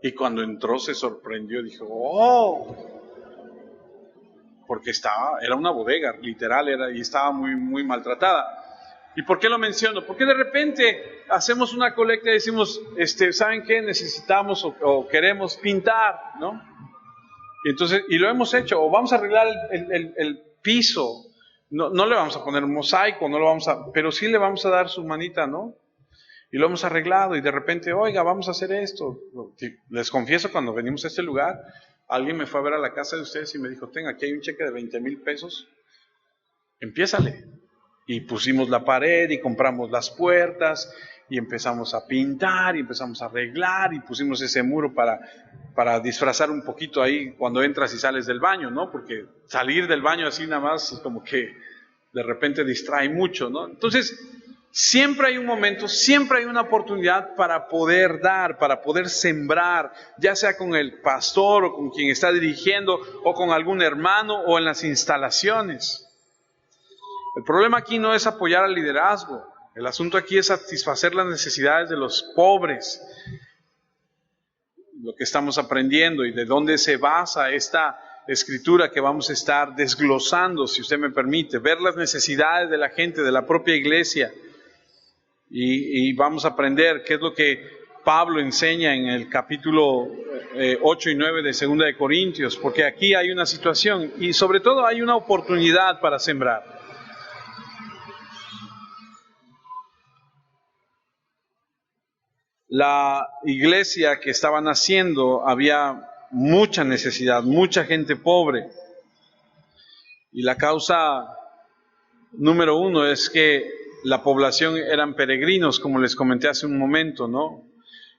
y cuando entró se sorprendió, dijo, ¡oh! Porque era una bodega, literal, y estaba muy, muy maltratada. ¿Y por qué lo menciono? Porque de repente hacemos una colecta y decimos, ¿saben qué? Necesitamos o queremos pintar, ¿no? Y lo hemos hecho, o vamos a arreglar el piso. No le vamos a poner un mosaico, pero sí le vamos a dar su manita, ¿no? Y lo hemos arreglado y de repente, oiga, vamos a hacer esto. Les confieso, cuando venimos a este lugar, alguien me fue a ver a la casa de ustedes y me dijo, tenga, aquí hay un cheque de 20,000 pesos, empiézale. Y pusimos la pared y compramos las puertas y empezamos a pintar y empezamos a arreglar y pusimos ese muro para disfrazar un poquito ahí cuando entras y sales del baño, ¿no? Porque salir del baño así nada más como que de repente distrae mucho, ¿no? Entonces, siempre hay un momento, siempre hay una oportunidad para poder dar, para poder sembrar, ya sea con el pastor o con quien está dirigiendo o con algún hermano o en las instalaciones. El problema aquí no es apoyar al liderazgo, el asunto aquí es satisfacer las necesidades de los pobres. Lo que estamos aprendiendo y de dónde se basa esta escritura que vamos a estar desglosando, si usted me permite, ver las necesidades de la gente, de la propia iglesia, y vamos a aprender qué es lo que Pablo enseña en el capítulo 8 y 9 de 2 de Corintios, porque aquí hay una situación y sobre todo hay una oportunidad para sembrar. La iglesia que estaban haciendo, había mucha necesidad, mucha gente pobre. Y la causa número uno es que la población eran peregrinos, como les comenté hace un momento, ¿no?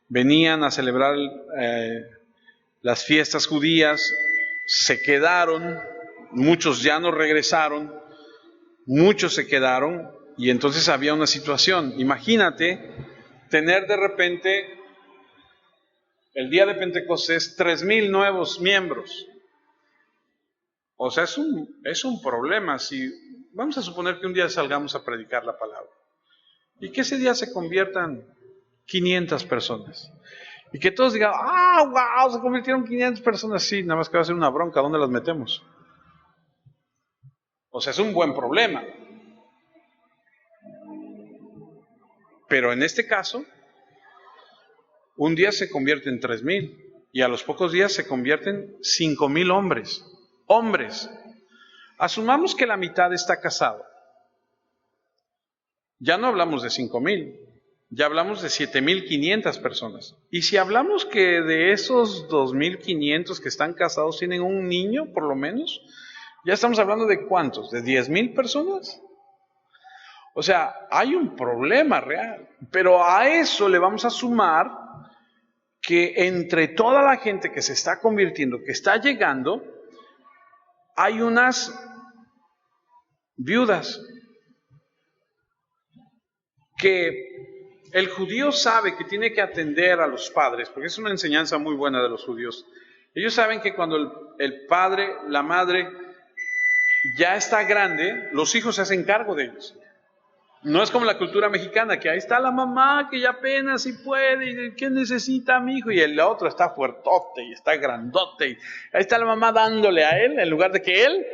Venían a celebrar las fiestas judías, se quedaron, muchos ya no regresaron, muchos se quedaron, y entonces había una situación. Imagínate tener de repente, el día de Pentecostés, 3,000 nuevos miembros. O sea, es un problema. Si vamos a suponer que un día salgamos a predicar la palabra y que ese día se conviertan 500 personas y que todos digan, wow, se convirtieron 500 personas. Sí, nada más que va a ser una bronca, ¿dónde las metemos? O sea, es un buen problema. Pero en este caso, un día se convierte en 3,000 y a los pocos días se convierten 5,000 hombres. Hombres. Asumamos que la mitad está casado. Ya no hablamos de 5,000, ya hablamos de 7,500 personas. Y si hablamos que de esos 2,500 que están casados tienen un niño, por lo menos, ya estamos hablando de ¿cuántos? ¿De 10,000 personas? O sea, hay un problema real, pero a eso le vamos a sumar que entre toda la gente que se está convirtiendo, que está llegando, hay unas viudas que el judío sabe que tiene que atender a los padres, porque es una enseñanza muy buena de los judíos. Ellos saben que cuando el padre, la madre ya está grande, los hijos se hacen cargo de ellos. No es como la cultura mexicana, que ahí está la mamá que ya apenas si puede, y ¿qué necesita mi hijo? Y el otro está fuertote y está grandote, y ahí está la mamá dándole a él, en lugar de que él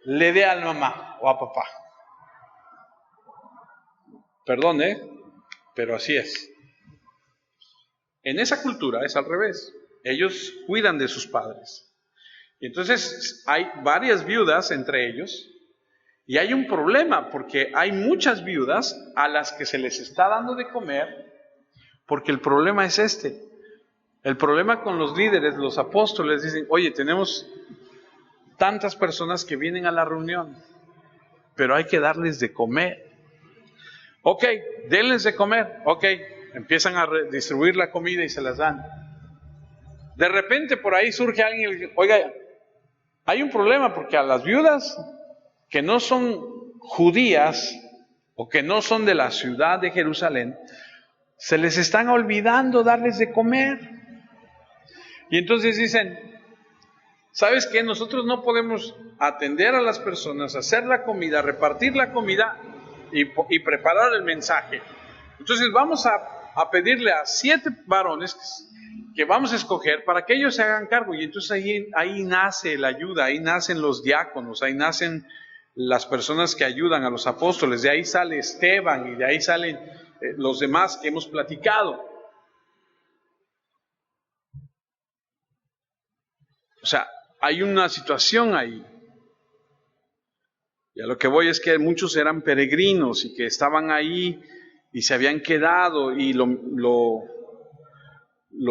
le dé a la mamá o a papá. Perdón, pero así es. En esa cultura es al revés. Ellos cuidan de sus padres. Y entonces hay varias viudas entre ellos. Y hay un problema, porque hay muchas viudas a las que se les está dando de comer, porque el problema es este. El problema con los líderes, los apóstoles, dicen, oye, tenemos tantas personas que vienen a la reunión, pero hay que darles de comer. Ok, denles de comer. Ok, empiezan a distribuir la comida y se las dan. De repente por ahí surge alguien y dice, oiga, hay un problema, porque a las viudas que no son judías o que no son de la ciudad de Jerusalén, se les están olvidando darles de comer. Y entonces dicen, ¿Sabes qué? Nosotros no podemos atender a las personas, hacer la comida, repartir la comida y preparar el mensaje. Entonces vamos a pedirle a 7 varones que vamos a escoger para que ellos se hagan cargo. Y entonces ahí nace la ayuda, ahí nacen los diáconos, ahí nacen las personas que ayudan a los apóstoles. De ahí sale Esteban y de ahí salen los demás que hemos platicado. O sea, hay una situación ahí. Y a lo que voy es que muchos eran peregrinos y que estaban ahí y se habían quedado. Y lo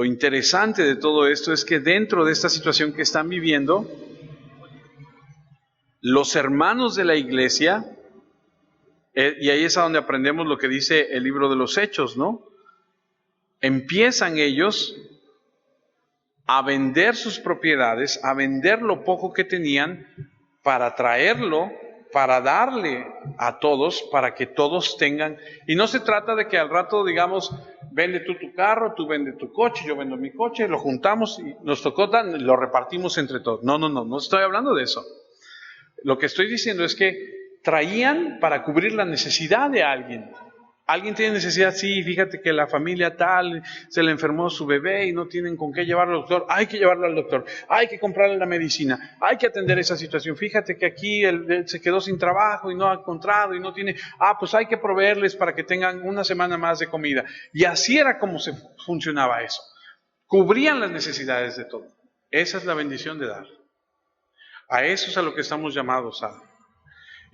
interesante de todo esto es que dentro de esta situación que están viviendo, los hermanos de la iglesia, y ahí es a donde aprendemos lo que dice el libro de los Hechos, ¿no? Empiezan ellos a vender sus propiedades, a vender lo poco que tenían para traerlo, para darle a todos, para que todos tengan. Y no se trata de que al rato digamos, vende tú tu carro, tú vende tu coche, yo vendo mi coche, lo juntamos y nos tocó, lo repartimos entre todos. No estoy hablando de eso. Lo que estoy diciendo es que traían para cubrir la necesidad de alguien. Alguien tiene necesidad, sí, fíjate que la familia tal se le enfermó su bebé y no tienen con qué llevarlo al doctor. Hay que llevarlo al doctor, hay que comprarle la medicina, hay que atender esa situación. Fíjate que aquí él se quedó sin trabajo y no ha encontrado y no tiene, pues hay que proveerles para que tengan una semana más de comida. Y así era como se funcionaba eso. Cubrían las necesidades de todo. Esa es la bendición de dar. A eso es a lo que estamos llamados a.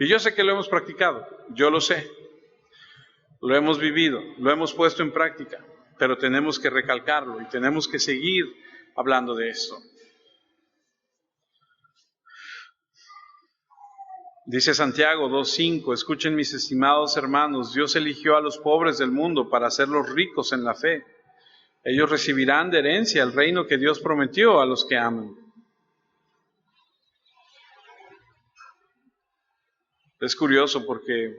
Y yo sé que lo hemos practicado, yo lo sé. Lo hemos vivido, lo hemos puesto en práctica, pero tenemos que recalcarlo y tenemos que seguir hablando de esto. Dice Santiago 2:5, escuchen mis estimados hermanos, Dios eligió a los pobres del mundo para hacerlos ricos en la fe. Ellos recibirán de herencia el reino que Dios prometió a los que aman. Es curioso porque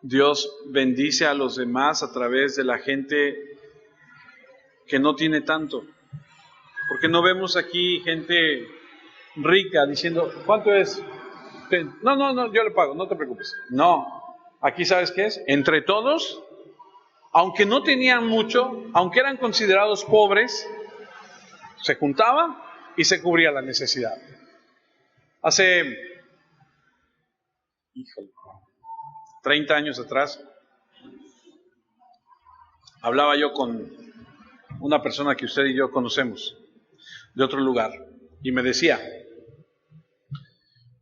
Dios bendice a los demás a través de la gente que no tiene tanto. Porque no vemos aquí gente rica diciendo, ¿cuánto es? No, yo le pago, no te preocupes. No, aquí ¿sabes qué es? Entre todos, aunque no tenían mucho, aunque eran considerados pobres, se juntaban y se cubría la necesidad. Hace 30 años atrás, hablaba yo con una persona que usted y yo conocemos, de otro lugar, y me decía,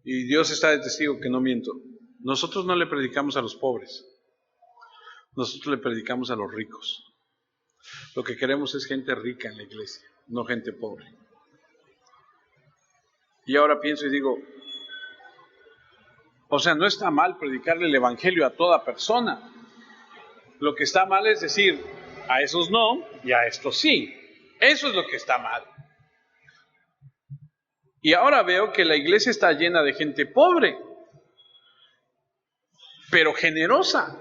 y Dios está de testigo que no miento, nosotros no le predicamos a los pobres, nosotros le predicamos a los ricos. Lo que queremos es gente rica en la iglesia, no gente pobre. Y ahora pienso y digo, o sea, no está mal predicarle el evangelio a toda persona. Lo que está mal es decir, a esos no y a estos sí. Eso es lo que está mal. Y ahora veo que la iglesia está llena de gente pobre, pero generosa.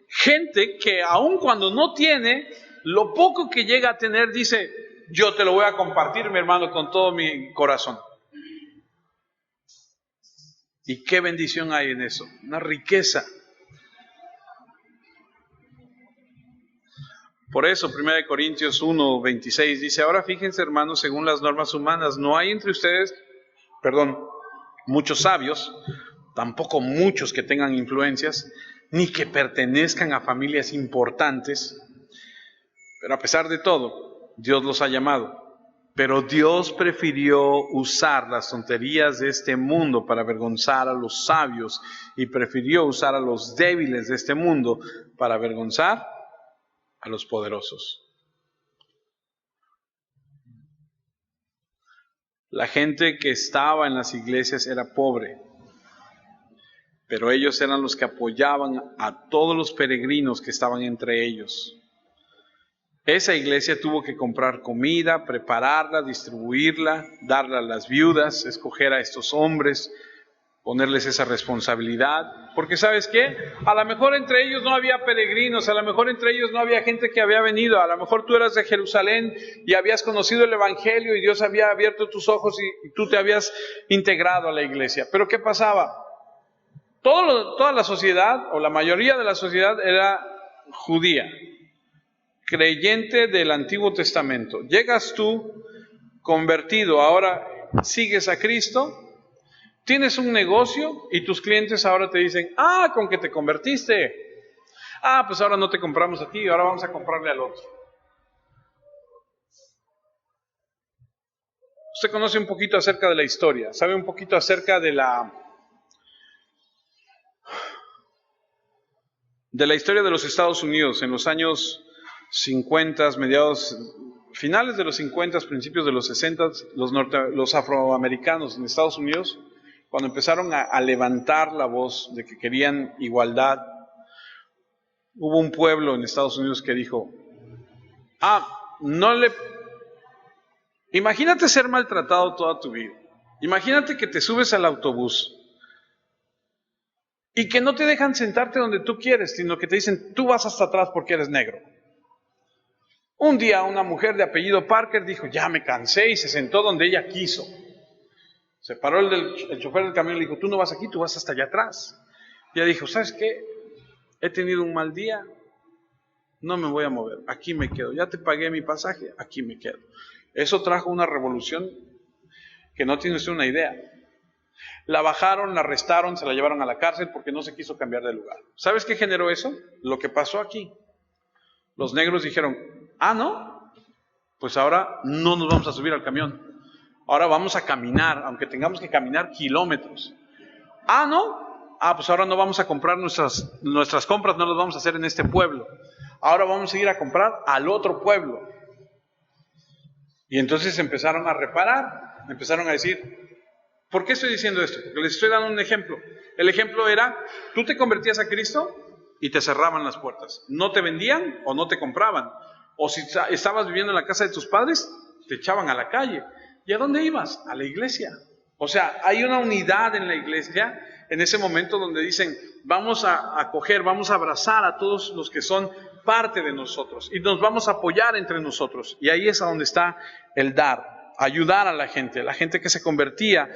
Gente que aun cuando no tiene, lo poco que llega a tener dice, yo te lo voy a compartir, mi hermano, con todo mi corazón. ¿Y qué bendición hay en eso? Una riqueza. Por eso, 1 Corintios 1:26 dice, ahora fíjense, hermanos, según las normas humanas, no hay entre ustedes, muchos sabios, tampoco muchos que tengan influencias, ni que pertenezcan a familias importantes, pero a pesar de todo, Dios los ha llamado. Pero Dios prefirió usar las tonterías de este mundo para avergonzar a los sabios y prefirió usar a los débiles de este mundo para avergonzar a los poderosos. La gente que estaba en las iglesias era pobre, pero ellos eran los que apoyaban a todos los peregrinos que estaban entre ellos. Esa iglesia tuvo que comprar comida, prepararla, distribuirla, darla a las viudas, escoger a estos hombres, ponerles esa responsabilidad, porque ¿sabes qué? A lo mejor entre ellos no había peregrinos, a lo mejor entre ellos no había gente que había venido, a lo mejor tú eras de Jerusalén y habías conocido el Evangelio y Dios había abierto tus ojos y tú te habías integrado a la iglesia. Pero ¿qué pasaba? Toda la sociedad, o la mayoría de la sociedad, era judía, creyente del Antiguo Testamento. Llegas tú, convertido, ahora sigues a Cristo. Tienes un negocio y tus clientes ahora te dicen, con que te convertiste. Pues ahora no te compramos a ti, ahora vamos a comprarle al otro. Usted conoce un poquito acerca de la historia, sabe un poquito acerca de la historia de los Estados Unidos en los años 50, finales de los 50, principios de los 60, los afroamericanos en Estados Unidos, cuando empezaron a levantar la voz de que querían igualdad, hubo un pueblo en Estados Unidos que dijo, imagínate ser maltratado toda tu vida, imagínate que te subes al autobús y que no te dejan sentarte donde tú quieres, sino que te dicen, tú vas hasta atrás porque eres negro. Un día una mujer de apellido Parker dijo, ya me cansé, y se sentó donde ella quiso. Se paró el chofer del camión y le dijo, tú no vas aquí, tú vas hasta allá atrás. Y ella dijo, ¿sabes qué? He tenido un mal día, no me voy a mover, aquí me quedo. Ya te pagué mi pasaje, aquí me quedo. Eso trajo una revolución que no tiene usted una idea. La bajaron, la arrestaron, se la llevaron a la cárcel porque no se quiso cambiar de lugar. ¿Sabes qué generó eso? Lo que pasó aquí. Los negros dijeron, ¿no? Pues ahora no nos vamos a subir al camión. Ahora vamos a caminar, aunque tengamos que caminar kilómetros. ¿No? Pues ahora no vamos a comprar nuestras compras, no las vamos a hacer en este pueblo. Ahora vamos a ir a comprar al otro pueblo. Y entonces empezaron a reparar, empezaron a decir, ¿por qué estoy diciendo esto? Porque les estoy dando un ejemplo. El ejemplo era, tú te convertías a Cristo y te cerraban las puertas. No te vendían o no te compraban. O si estabas viviendo en la casa de tus padres, te echaban a la calle. ¿Y a dónde ibas? A la iglesia. O sea, hay una unidad en la iglesia en ese momento donde dicen, vamos a acoger, vamos a abrazar a todos los que son parte de nosotros y nos vamos a apoyar entre nosotros. Y ahí es a donde está el dar, ayudar a la gente que se convertía,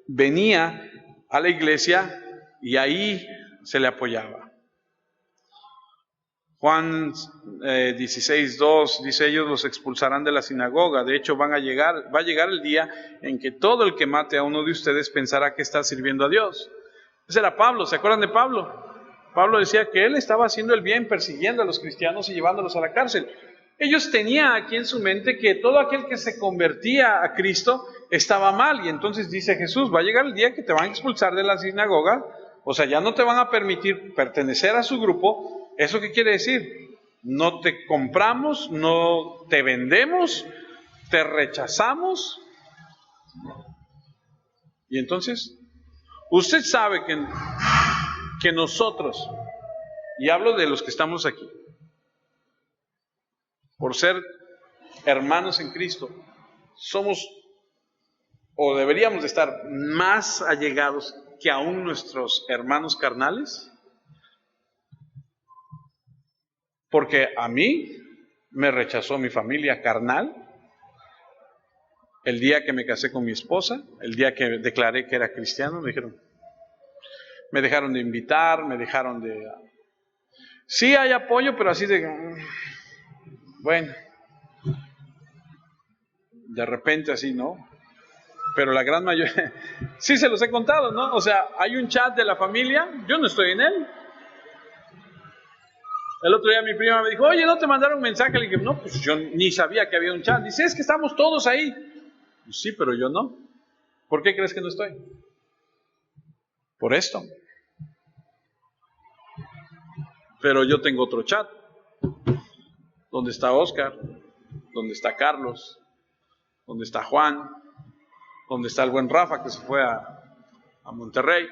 venía a la iglesia y ahí se le apoyaba. Juan 16:2 dice, ellos los expulsarán de la sinagoga. De hecho, va a llegar el día en que todo el que mate a uno de ustedes pensará que está sirviendo a Dios. Ese era Pablo, ¿se acuerdan de Pablo? Pablo decía que él estaba haciendo el bien, persiguiendo a los cristianos y llevándolos a la cárcel. Ellos tenían aquí en su mente que todo aquel que se convertía a Cristo estaba mal. Y entonces dice Jesús, va a llegar el día que te van a expulsar de la sinagoga. O sea, ya no te van a permitir pertenecer a su grupo. ¿Eso qué quiere decir? No te compramos, no te vendemos, te rechazamos. Y entonces, usted sabe que nosotros, y hablo de los que estamos aquí, por ser hermanos en Cristo, somos o deberíamos de estar más allegados que aún nuestros hermanos carnales. Porque a mí me rechazó mi familia carnal el día que me casé con mi esposa, el día que declaré que era cristiano, me dejaron de invitar, me dejaron de... Sí hay apoyo, pero así de... Bueno, de repente así, ¿no? Pero la gran mayoría... Sí se los he contado, ¿no? O sea, hay un chat de la familia, yo no estoy en él. El otro día mi prima me dijo, oye, ¿no te mandaron un mensaje? Le dije, no, pues yo ni sabía que había un chat. Dice, es que estamos todos ahí. Pues sí, pero yo no. ¿Por qué crees que no estoy? Por esto. Pero yo tengo otro chat, donde está Oscar, donde está Carlos, donde está Juan, donde está el buen Rafa que se fue a Monterrey.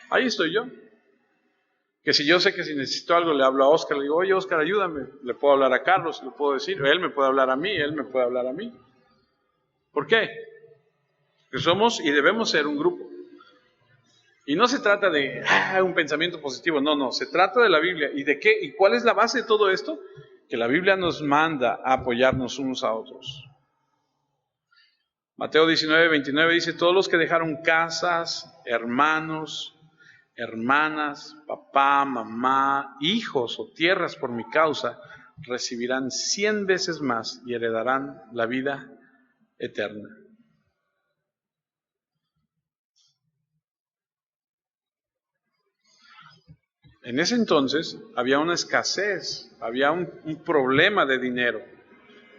Ahí estoy yo. Que si yo sé que si necesito algo le hablo a Oscar, le digo, oye Oscar, ayúdame. Le puedo hablar a Carlos, le puedo decir, él me puede hablar a mí, él me puede hablar a mí. ¿Por qué? Porque somos y debemos ser un grupo. Y no se trata de un pensamiento positivo, no, se trata de la Biblia. ¿Y de qué? ¿Y cuál es la base de todo esto? Que la Biblia nos manda a apoyarnos unos a otros. Mateo 19:29 dice, todos los que dejaron casas, hermanos, hermanas, papá, mamá, hijos o tierras por mi causa, recibirán 100 veces más y heredarán la vida eterna. En ese entonces había una escasez, había un problema de dinero,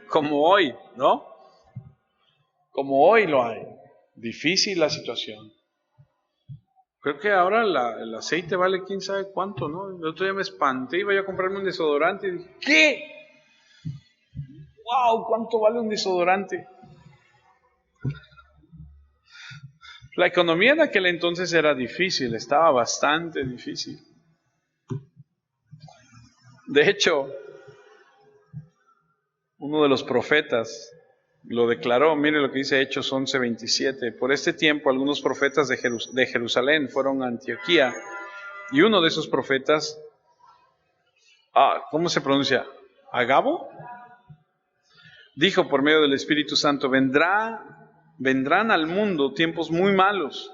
como hoy, ¿no? Como hoy lo hay. Difícil la situación. Creo que ahora el aceite vale quién sabe cuánto, ¿no? El otro día me espanté, iba yo a comprarme un desodorante y dije, ¿qué? ¡Wow! ¿Cuánto vale un desodorante? La economía de aquel entonces era difícil, estaba bastante difícil. De hecho, uno de los profetas lo declaró, mire lo que dice Hechos 11:27. Por este tiempo algunos profetas de Jerusalén fueron a Antioquía y uno de esos profetas, ¿cómo se pronuncia? ¿Agabo? Dijo por medio del Espíritu Santo, vendrán al mundo tiempos muy malos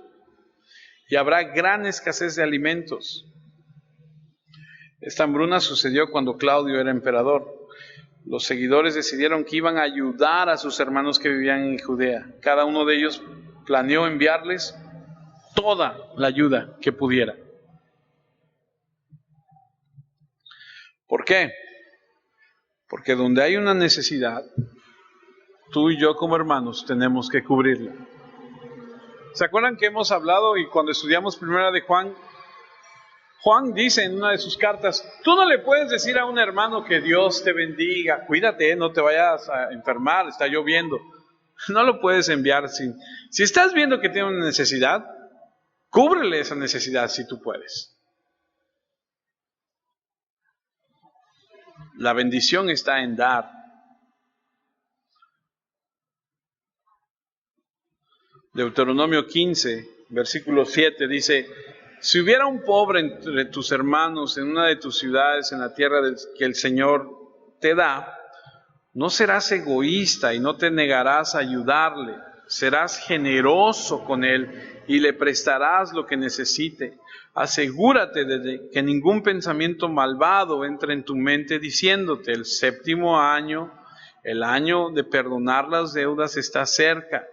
y habrá gran escasez de alimentos. Esta hambruna sucedió cuando Claudio era emperador. Los seguidores decidieron que iban a ayudar a sus hermanos que vivían en Judea. Cada uno de ellos planeó enviarles toda la ayuda que pudiera. ¿Por qué? Porque donde hay una necesidad, tú y yo como hermanos tenemos que cubrirla. ¿Se acuerdan que hemos hablado y cuando estudiamos primera de Juan, Juan dice en una de sus cartas, tú no le puedes decir a un hermano que Dios te bendiga, cuídate, no te vayas a enfermar, está lloviendo. No lo puedes enviar sin... Si estás viendo que tiene una necesidad, cúbrele esa necesidad si tú puedes. La bendición está en dar. Deuteronomio 15, versículo 7 dice, si hubiera un pobre entre tus hermanos en una de tus ciudades en la tierra que el Señor te da, no serás egoísta y no te negarás a ayudarle, serás generoso con él y le prestarás lo que necesite. Asegúrate de que ningún pensamiento malvado entre en tu mente diciéndote, el séptimo año, el año de perdonar las deudas está cerca.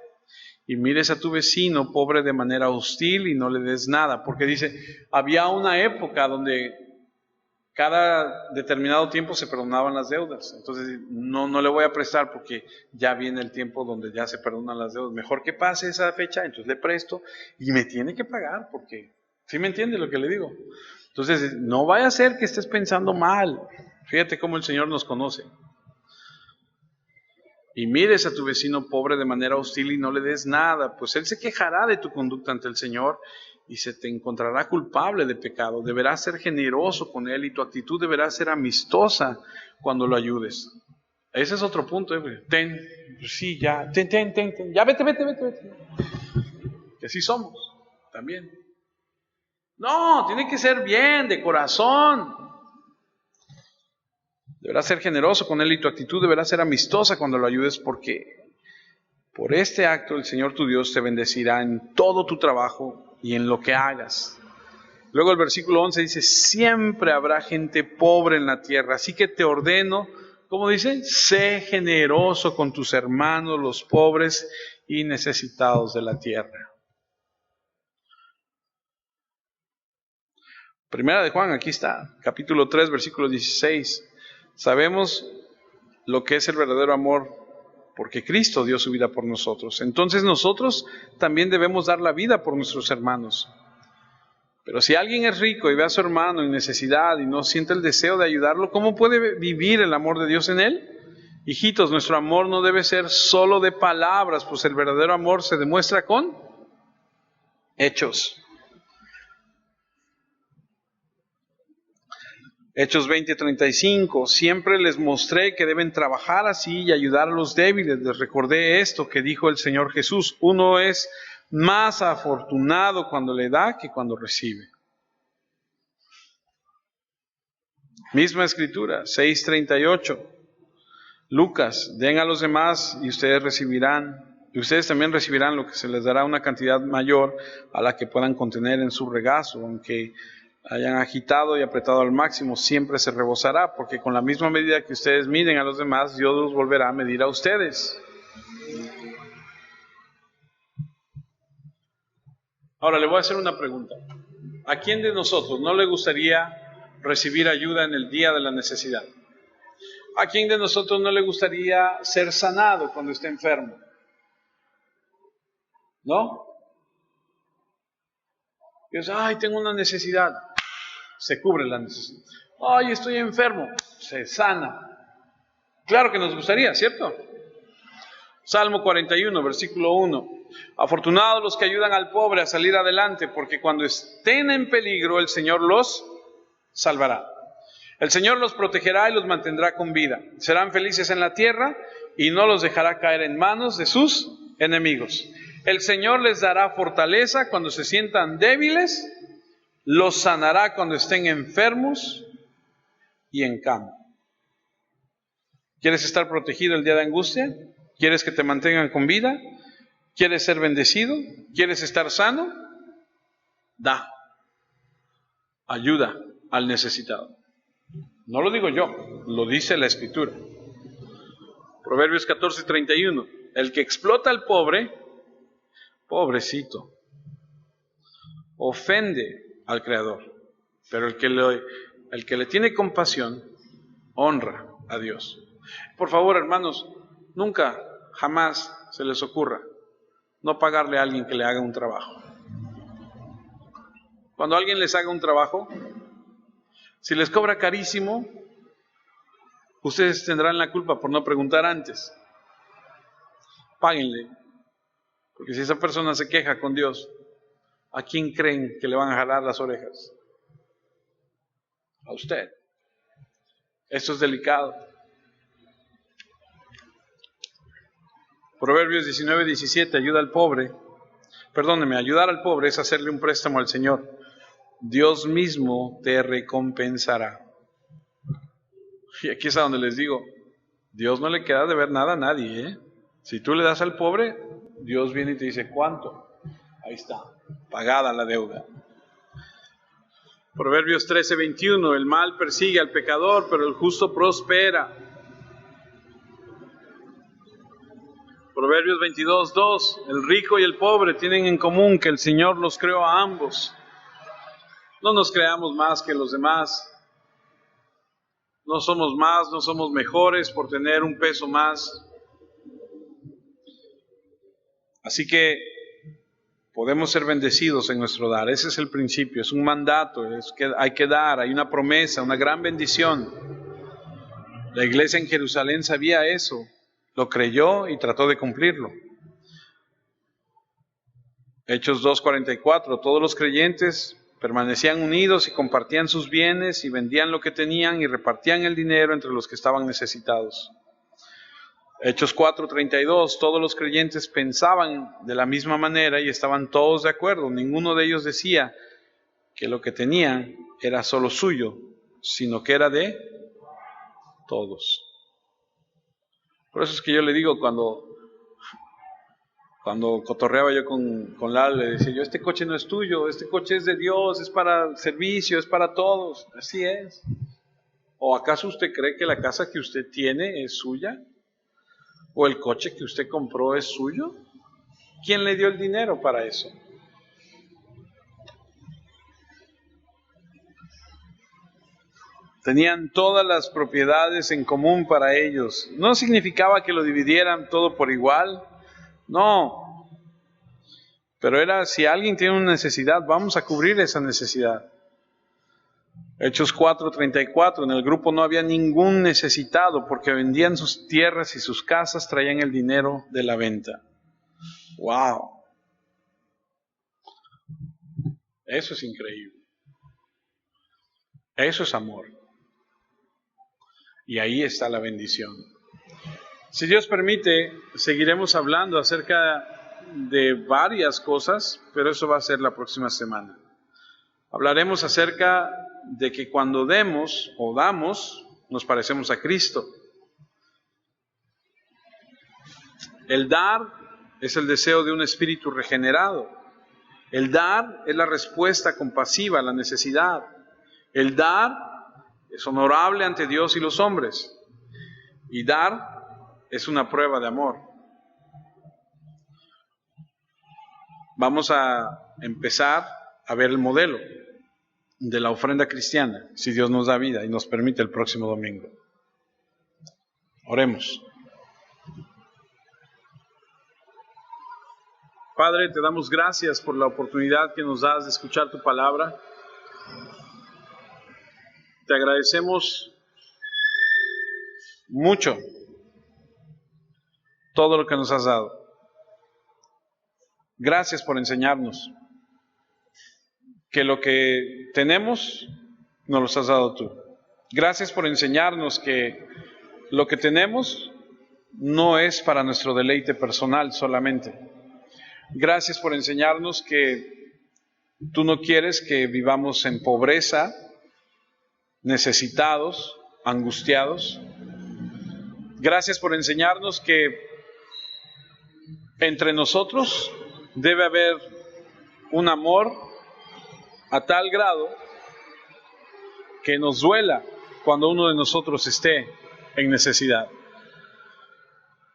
Y mires a tu vecino pobre de manera hostil y no le des nada. Porque dice, había una época donde cada determinado tiempo se perdonaban las deudas. Entonces, no le voy a prestar porque ya viene el tiempo donde ya se perdonan las deudas. Mejor que pase esa fecha, entonces le presto y me tiene que pagar porque, ¿sí me entiende lo que le digo? Entonces, no vaya a ser que estés pensando mal. Fíjate cómo el Señor nos conoce. Y mires a tu vecino pobre de manera hostil y no le des nada, pues él se quejará de tu conducta ante el Señor y se te encontrará culpable de pecado. Deberás ser generoso con él y tu actitud deberá ser amistosa cuando lo ayudes. Ese es otro punto. Ten, ya vete. Que así somos también. No, tiene que ser bien, de corazón. Deberás ser generoso con él y tu actitud deberá ser amistosa cuando lo ayudes, porque por este acto el Señor tu Dios te bendecirá en todo tu trabajo y en lo que hagas. Luego el versículo 11 dice, siempre habrá gente pobre en la tierra, así que te ordeno, ¿cómo dice? Sé generoso con tus hermanos, los pobres y necesitados de la tierra. Primera de Juan, aquí está, capítulo 3, versículo 16. Sabemos lo que es el verdadero amor, porque Cristo dio su vida por nosotros. Entonces nosotros también debemos dar la vida por nuestros hermanos. Pero si alguien es rico y ve a su hermano en necesidad y no siente el deseo de ayudarlo, ¿cómo puede vivir el amor de Dios en él? Hijitos, nuestro amor no debe ser solo de palabras, pues el verdadero amor se demuestra con hechos. Hechos 20:35, siempre les mostré que deben trabajar así y ayudar a los débiles. Les recordé esto que dijo el Señor Jesús, uno es Más afortunado cuando le da que cuando recibe. Misma escritura, 6:38. Lucas, den a los demás y ustedes también recibirán lo que se les dará, una cantidad mayor a la que puedan contener en su regazo. Aunque hayan agitado y apretado al máximo, siempre se rebosará, porque con la misma medida que ustedes miden a los demás, Dios los volverá a medir a ustedes. Ahora le voy a hacer una pregunta. ¿A quién de nosotros no le gustaría recibir ayuda en el día de la necesidad? ¿A quién de nosotros no le gustaría ser sanado cuando esté enfermo? ¿No? Dios, ay, tengo una necesidad. Se cubre la necesidad. Ay, estoy enfermo. Se sana. Claro que nos gustaría, ¿cierto? Salmo 41, versículo 1. Afortunados los que ayudan al pobre a salir adelante, porque cuando estén en peligro, el Señor los salvará. El Señor los protegerá y los mantendrá con vida. Serán felices en la tierra y no los dejará caer en manos de sus enemigos. El Señor les dará fortaleza cuando se sientan débiles, los sanará cuando estén enfermos y en cama. ¿Quieres estar protegido el día de angustia? ¿Quieres que te mantengan con vida? ¿Quieres ser bendecido? ¿Quieres estar sano? Da. Ayuda al necesitado. No lo digo yo, lo dice la Escritura. Proverbios 14:31. El que explota al pobre, pobrecito, ofende al Creador. Pero el que le tiene compasión, honra a Dios. Por favor, hermanos, nunca, jamás se les ocurra no pagarle a alguien que le haga un trabajo. Cuando alguien les haga un trabajo, si les cobra carísimo, ustedes tendrán la culpa por no preguntar antes. Páguenle, porque si esa persona se queja con Dios, ¿a quién creen que le van a jalar las orejas? A usted. Esto es delicado. Proverbios 19:17, ayudar al pobre es hacerle un préstamo al Señor. Dios mismo te recompensará. Y aquí es a donde les digo, Dios no le queda de ver nada a nadie, ¿eh? Si tú le das al pobre, Dios viene y te dice, ¿cuánto? Ahí está, pagada la deuda. Proverbios 13:21, el mal persigue al pecador, pero el justo prospera. Proverbios 22:2, el rico y el pobre tienen en común que el Señor los creó a ambos. No nos creamos más que los demás. No somos más, no somos mejores por tener un peso más. Así que podemos ser bendecidos en nuestro dar. Ese es el principio, es un mandato, es que hay que dar, hay una promesa, una gran bendición. La iglesia en Jerusalén sabía eso, lo creyó y trató de cumplirlo. Hechos 2:44, todos los creyentes permanecían unidos y compartían sus bienes y vendían lo que tenían y repartían el dinero entre los que estaban necesitados. Hechos 4:32, todos los creyentes pensaban de la misma manera y estaban todos de acuerdo. Ninguno de ellos decía que lo que tenían era solo suyo, sino que era de todos. Por eso es que yo le digo, cuando cotorreaba yo con Lalo, le decía yo, este coche no es tuyo, este coche es de Dios, es para servicio, es para todos. Así es. ¿O acaso usted cree que la casa que usted tiene es suya? ¿O el coche que usted compró es suyo? ¿Quién le dio el dinero para eso? Tenían todas las propiedades en común para ellos. No significaba que lo dividieran todo por igual. No. Pero era, si alguien tiene una necesidad, vamos a cubrir esa necesidad. Hechos 4:34, en el grupo no había ningún necesitado porque vendían sus tierras y sus casas, traían el dinero de la venta. ¡Wow! Eso es increíble. Eso es amor. Y ahí está la bendición. Si Dios permite, seguiremos hablando acerca de varias cosas, pero eso va a ser la próxima semana. Hablaremos acerca de que cuando demos o damos, nos parecemos a Cristo. El dar es el deseo de un espíritu regenerado. El dar es la respuesta compasiva a la necesidad. El dar es honorable ante Dios y los hombres. Y dar es una prueba de amor. Vamos a empezar a ver el modelo de la ofrenda cristiana, si Dios nos da vida y nos permite el próximo domingo. Oremos. Padre, te damos gracias por la oportunidad que nos das de escuchar tu palabra. Te agradecemos mucho todo lo que nos has dado. Gracias por enseñarnos que lo que tenemos nos lo has dado tú. Gracias por enseñarnos que lo que tenemos no es para nuestro deleite personal solamente. Gracias por enseñarnos que tú no quieres que vivamos en pobreza, necesitados, angustiados. Gracias por enseñarnos que entre nosotros debe haber un amor a tal grado que nos duela cuando uno de nosotros esté en necesidad.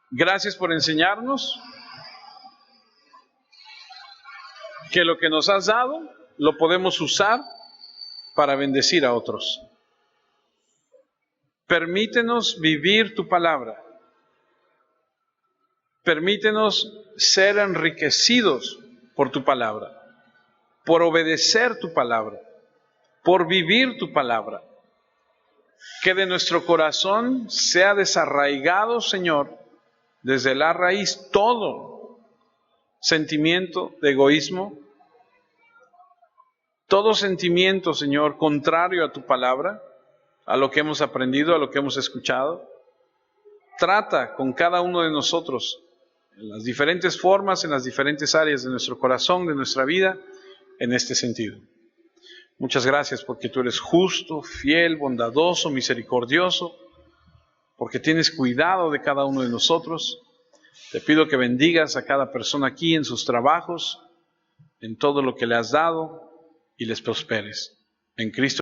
Gracias por enseñarnos que lo que nos has dado lo podemos usar para bendecir a otros. Permítenos vivir tu palabra. Permítenos ser enriquecidos por tu palabra, por obedecer tu palabra, por vivir tu palabra. Que de nuestro corazón sea desarraigado, Señor, desde la raíz todo sentimiento de egoísmo, todo sentimiento, Señor, contrario a tu palabra, a lo que hemos aprendido, a lo que hemos escuchado. Trata con cada uno de nosotros en las diferentes formas, en las diferentes áreas de nuestro corazón, de nuestra vida, en este sentido. Muchas gracias porque tú eres justo, fiel, bondadoso, misericordioso, porque tienes cuidado de cada uno de nosotros. Te pido que bendigas a cada persona aquí en sus trabajos, en todo lo que le has dado, y les prosperes. En Cristo